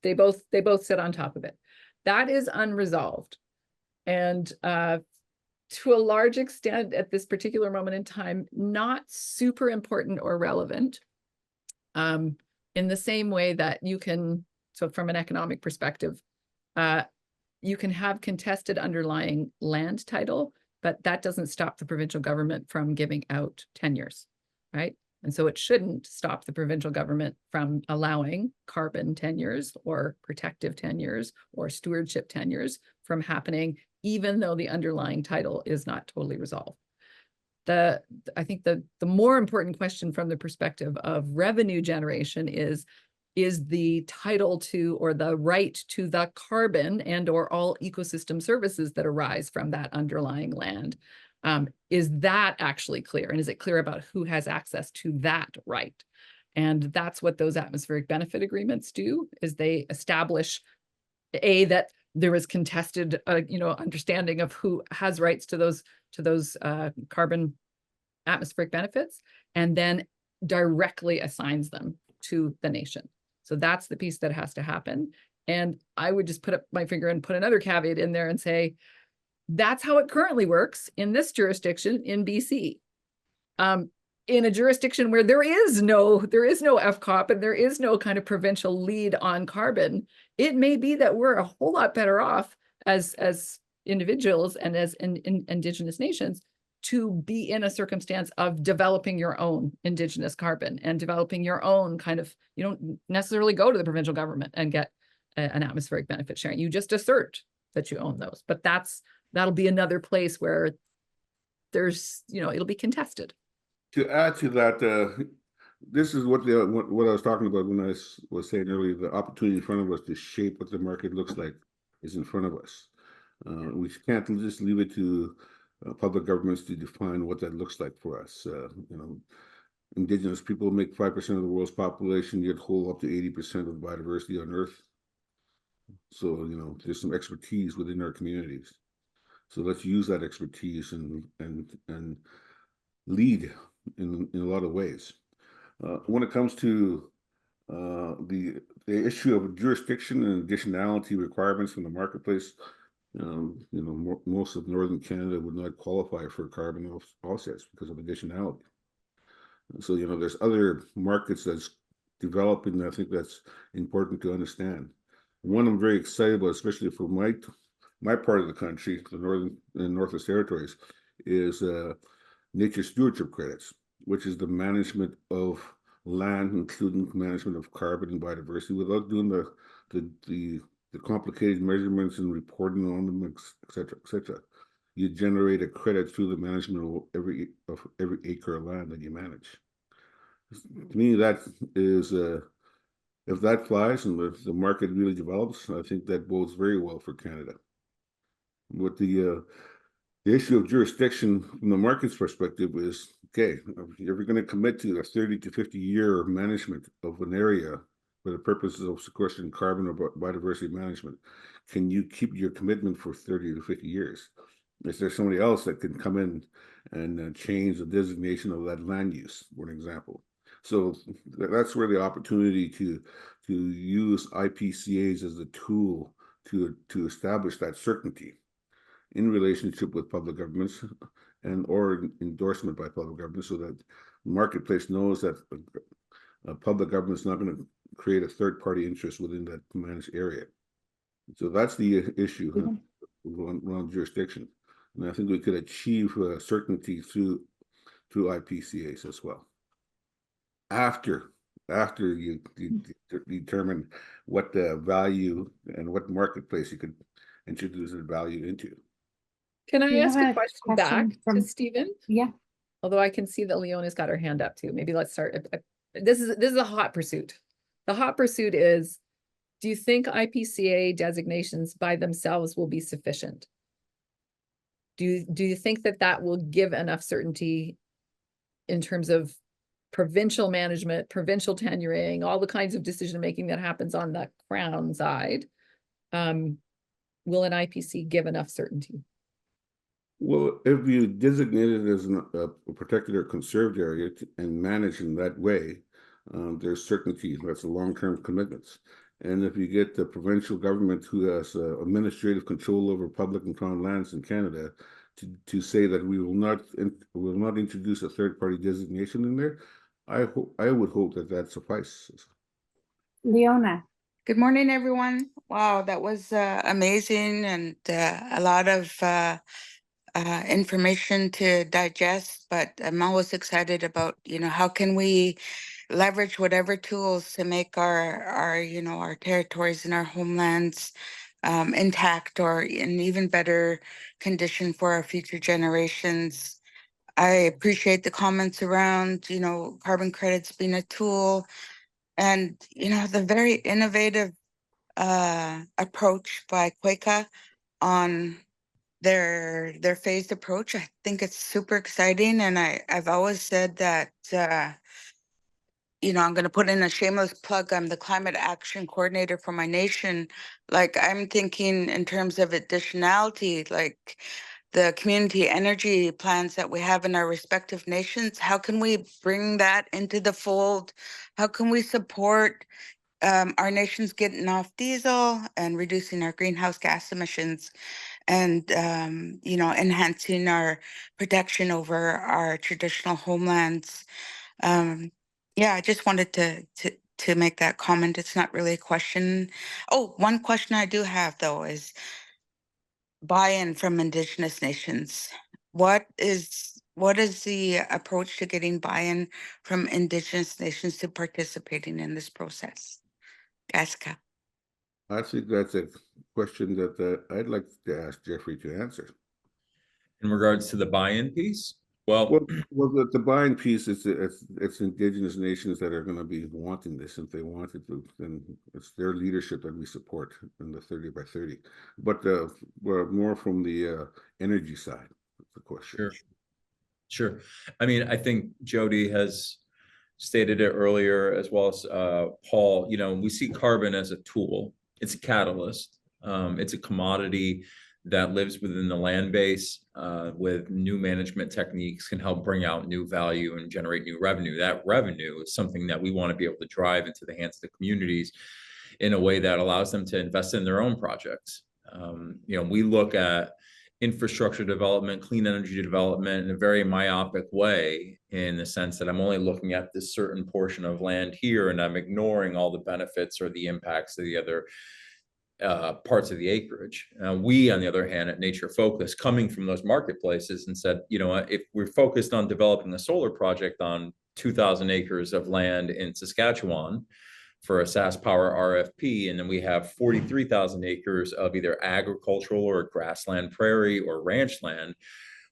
G: they both sit on top of it. That is unresolved. And to a large extent at this particular moment in time, not super important or relevant, in the same way that you can, so from an economic perspective, you can have contested underlying land title, but that doesn't stop the provincial government from giving out tenures, right? And so it shouldn't stop the provincial government from allowing carbon tenures or protective tenures or stewardship tenures from happening, even though the underlying title is not totally resolved. I think the more important question from the perspective of revenue generation is the title to, or the right to, the carbon and or all ecosystem services that arise from that underlying land. Is that actually clear? And is it clear about who has access to that right? And that's what those atmospheric benefit agreements do, is they establish that there is contested understanding of who has rights to those carbon atmospheric benefits and then directly assigns them to the nation. So that's the piece that has to happen. And I would just put up my finger and put another caveat in there and say, that's how it currently works in this jurisdiction in BC. In a jurisdiction where there is no FCOP and there is no kind of provincial lead on carbon, it may be that we're a whole lot better off as individuals and as Indigenous nations to be in a circumstance of developing your own Indigenous carbon and developing your own kind of, you don't necessarily go to the provincial government and get an atmospheric benefit sharing. You just assert that you own those, but that'll be another place where there's, it'll be contested.
C: To add to that, this is what I was talking about when I was saying earlier, the opportunity in front of us to shape what the market looks like is in front of us. We can't just leave it to public governments to define what that looks like for us. Indigenous people make 5% of the world's population, yet hold up to 80% of the biodiversity on Earth. So, there's some expertise within our communities. So let's use that expertise and lead in a lot of ways. When it comes to the issue of jurisdiction and additionality requirements from the marketplace, most of northern Canada would not qualify for carbon offsets because of additionality. So there's other markets that's developing. I think that's important to understand. One I'm very excited about, especially for my part of the country, the northern and Northwest Territories, is nature stewardship credits, which is the management of land, including management of carbon and biodiversity, without doing the complicated measurements and reporting on them, et cetera. You generate a credit through the management of every acre of land that you manage. To me, that is if that flies and the market really develops, I think that bodes very well for Canada. With the issue of jurisdiction from the market's perspective is, okay, if you're going to commit to a 30 to 50 year management of an area for the purposes of sequestering carbon or biodiversity management, can you keep your commitment for 30 to 50 years? Is there somebody else that can come in and change the designation of that land use, for an example? So that's where the opportunity to use IPCAs as a tool to establish that certainty in relationship with public governments or endorsement by public governments, so that the marketplace knows that a public government is not going to create a third-party interest within that managed area. So that's the issue around jurisdiction. And I think we could achieve certainty through IPCAs as well. After you determine what the value and what marketplace you could introduce the value into.
G: Can I ask a
A: a
G: question back to Stephen?
A: Yeah.
G: Although I can see that Leona's got her hand up too. Maybe let's start. This is a hot pursuit. The hot pursuit is, do you think IPCA designations by themselves will be sufficient? Do you think that will give enough certainty in terms of provincial management, provincial tenuring, all the kinds of decision making that happens on the Crown side? Will an IPC give enough certainty?
C: Well, if you designate it as a protected or conserved area and manage in that way, there's certainty. That's a long-term commitments. And if you get the provincial government who has administrative control over public and crown lands in Canada to say that we will not introduce a third-party designation in there, I would hope that suffices.
A: Leona.
H: Good morning, everyone. Wow, that was amazing and a lot of information to digest, but I'm always excited about, how can we leverage whatever tools to make our territories and our homelands intact or in even better condition for our future generations. I appreciate the comments around, carbon credits being a tool and, the very innovative approach by Kwaikah on their phased approach. I think it's super exciting, and I've always said that I'm going to put in a shameless plug. I'm the climate action coordinator for my nation. Like, I'm thinking in terms of additionality, like the community energy plans that we have in our respective nations. How can we bring that into the fold? How can we support our nations getting off diesel and reducing our greenhouse gas emissions, and enhancing our protection over our traditional homelands? Yeah, I just wanted to make that comment. It's not really a question. Oh, one question I do have though is buy-in from Indigenous nations. What is the approach to getting buy-in from Indigenous nations to participating in this process? Jessica.
C: I think that's a question that I'd like to ask Jeffrey to answer.
D: In regards to the buy-in piece,
C: Well, the buying piece is it's Indigenous nations that are going to be wanting this. If they wanted to, then it's their leadership that we support in the 30 by 30. But we're more from the energy side of the question.
D: Sure. I mean, I think Jody has stated it earlier, as well as Paul. You know, we see carbon as a tool. It's a catalyst. It's a commodity that lives within the land base, with new management techniques, can help bring out new value and generate new revenue. That revenue is something that we want to be able to drive into the hands of the communities in a way that allows them to invest in their own projects. We look at infrastructure development, clean energy development in a very myopic way, in the sense that I'm only looking at this certain portion of land here, and I'm ignoring all the benefits or the impacts of the other parts of the acreage. We, on the other hand, at Nature Focus, coming from those marketplaces, and said, if we're focused on developing a solar project on 2,000 acres of land in Saskatchewan for a SAS Power RFP, and then we have 43,000 acres of either agricultural or grassland, prairie, or ranch land,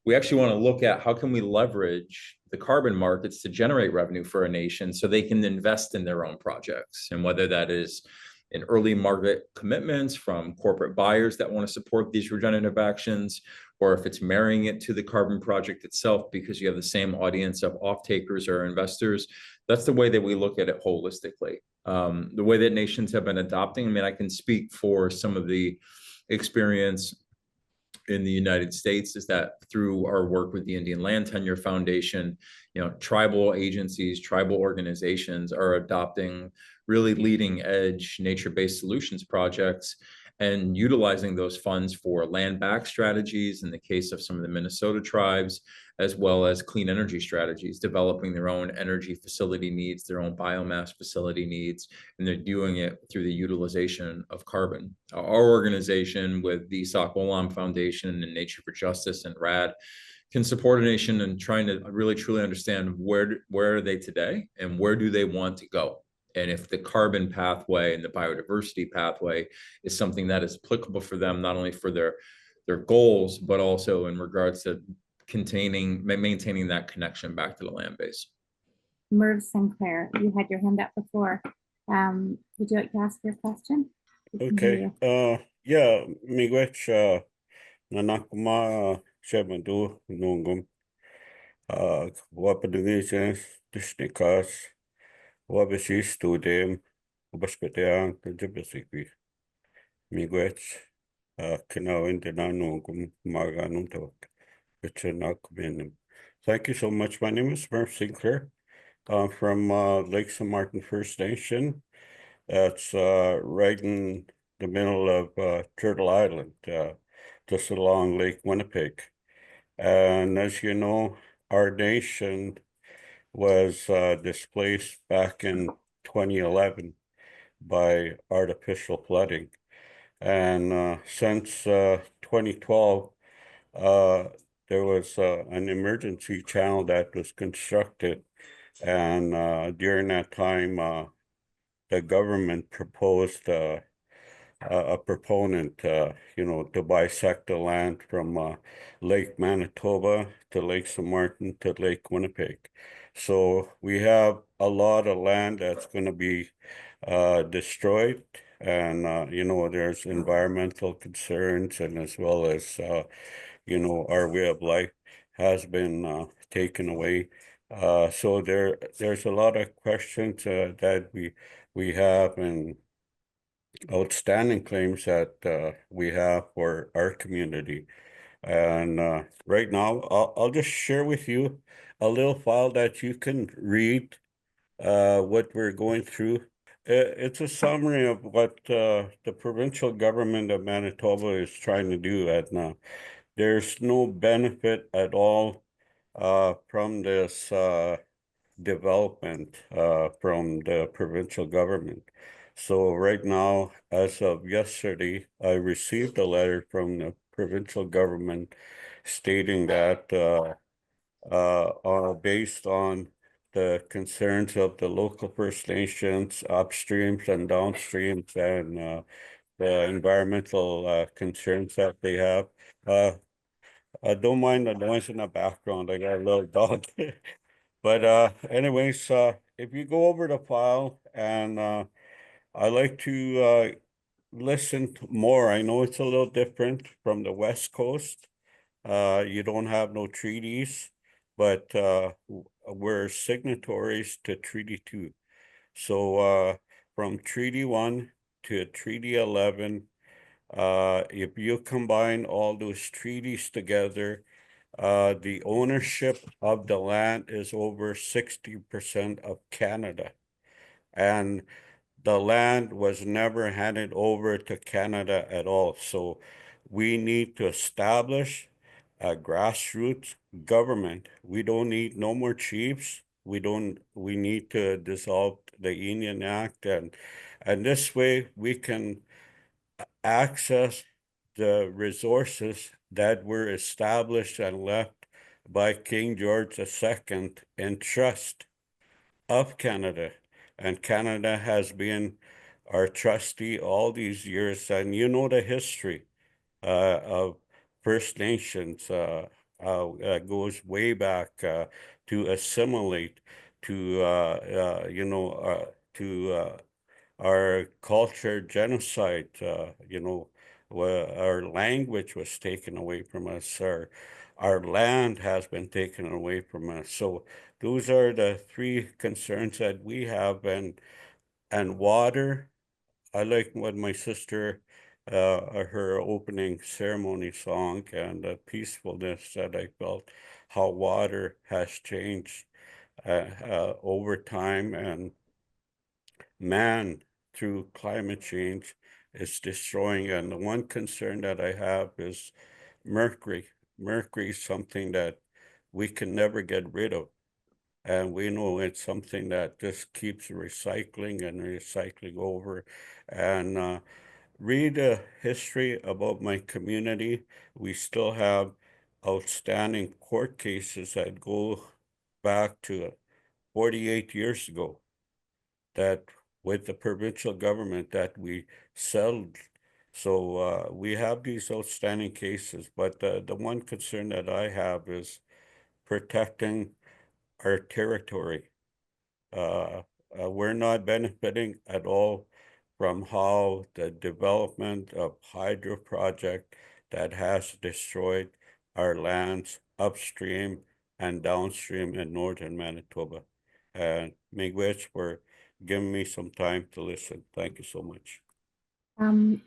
D: we actually want to look at how can we leverage the carbon markets to generate revenue for a nation so they can invest in their own projects. And whether that is in early market commitments from corporate buyers that want to support these regenerative actions, or if it's marrying it to the carbon project itself because you have the same audience of off-takers or investors, that's the way that we look at it holistically. The way that nations have been adopting, I mean, I can speak for some of the experience in the United States, is that through our work with the Indian Land Tenure Foundation, tribal agencies, tribal organizations are adopting really leading edge nature-based solutions projects and utilizing those funds for land back strategies in the case of some of the Minnesota tribes, as well as clean energy strategies, developing their own energy facility needs, their own biomass facility needs, and they're doing it through the utilization of carbon. Our organization with the Isak Olam Foundation and Nature for Justice and RAD can support a nation in trying to really truly understand where are they today and where do they want to go. And if the carbon pathway and the biodiversity pathway is something that is applicable for them, not only for their goals, but also in regards to maintaining that connection back to the land base.
A: Merv Sinclair, you had your hand up before. Would you like to ask your question?
I: Okay. Yeah, miigwech nanakuma shemadu nungum wapadugises dishnikas wabasi studem ubaspetean jabasiki miigwech kinawin denanungum maganum tawak. Thank you so much. My name is Merv Sinclair from Lake St. Martin First Nation. That's right in the middle of Turtle Island, just along Lake Winnipeg. And as you know, our nation was displaced back in 2011 by artificial flooding. And since 2012, there was an emergency channel that was constructed, and during that time, the government proposed a proponent, to bisect the land from Lake Manitoba to Lake St. Martin to Lake Winnipeg. So we have a lot of land that's going to be destroyed, and there's environmental concerns, and as well as our way of life has been taken away. So there's a lot of questions that we have, and outstanding claims that we have for our community. And right now, I'll just share with you a little file that you can read what we're going through. It's a summary of what the provincial government of Manitoba is trying to do. And there's no benefit at all from this development from the provincial government. So right now, as of yesterday, I received a letter from the provincial government stating that based on the concerns of the local First Nations upstreams and downstreams and the environmental concerns that they have. I don't mind the noise in the background. I got a little dog. But anyways, if you go over the file and I like to listen to more. I know it's a little different from the West Coast. You don't have no treaties, but we're signatories to Treaty 2. So from Treaty 1 to Treaty 11, if you combine all those treaties together, the ownership of the land is over 60% of Canada. And the land was never handed over to Canada at all. So we need to establish a grassroots government. We don't need no more chiefs. We need to dissolve the Union Act, and this way we can access the resources that were established and left by King George II in trust of Canada. And Canada has been our trustee all these years. And you know the history of First Nations goes way back to assimilate, to our culture genocide, where our language was taken away from us, our land has been taken away from us. So those are the three concerns that we have, and water. I like what my sister, her opening ceremony song and the peacefulness that I felt, how water has changed over time, and man through climate change is destroying. And the one concern that I have is mercury. Mercury is something that we can never get rid of. And we know it's something that just keeps recycling and recycling over. And read a history about my community. We still have outstanding court cases that go back to 48 years ago, that with the provincial government that we settled. So we have these outstanding cases, but the one concern that I have is protecting our territory. We're not benefiting at all from how the development of hydro project that has destroyed our lands upstream and downstream in northern Manitoba. And miigwech for giving me some time to listen. Thank you so much.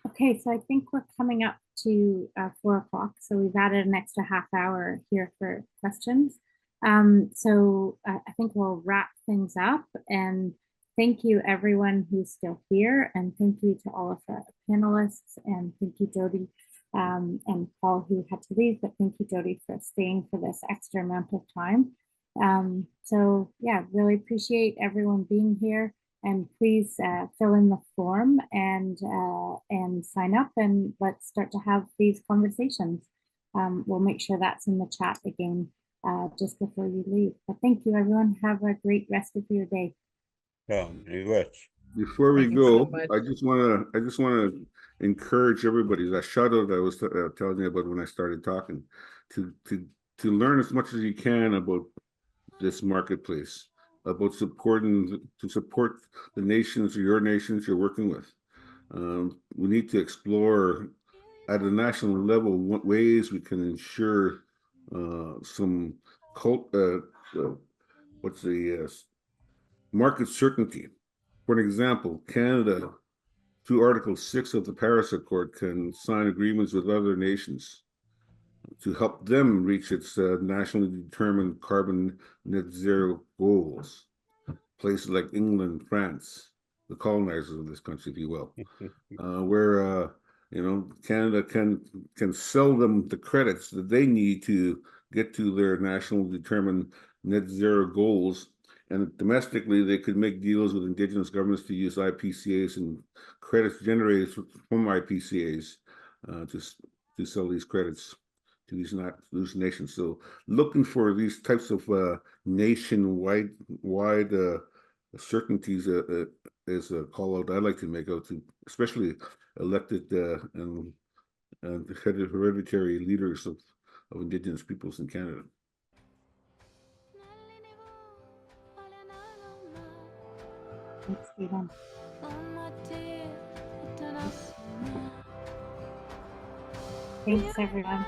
A: Okay, so I think we're coming up to 4 o'clock, so we've added an extra half hour here for questions. So I think we'll wrap things up, and thank you everyone who's still here, and thank you to all of the panelists, and thank you Jody and Paul who had to leave, but thank you Jody for staying for this extra amount of time. So yeah, really appreciate everyone being here, and please fill in the form and sign up, and let's start to have these conversations. We'll make sure that's in the chat again just before you leave. But thank you, everyone. Have a great rest of your day.
I: Yeah, miigwech.
C: Before we
G: Thank you so
C: go,
G: much.
C: I just want to encourage everybody. That shout out I was telling you about when I started talking, to learn as much as you can about this marketplace, about support the nations or your nations you're working with. We need to explore at a national level what ways we can ensure some market certainty. For an example, Canada, through Article 6 of the Paris Accord, can sign agreements with other nations to help them reach its nationally determined carbon net zero goals. Places like England, France, the colonizers of this country, if you will, where Canada can sell them the credits that they need to get to their nationally determined net zero goals. And domestically, they could make deals with Indigenous governments to use IPCAs and credits generated from IPCAs to sell these credits to these nations. So looking for these types of nationwide certainties is a call out I'd like to make out to especially elected and hereditary leaders of Indigenous peoples in Canada.
A: Thanks, Stephen. Thanks, everyone.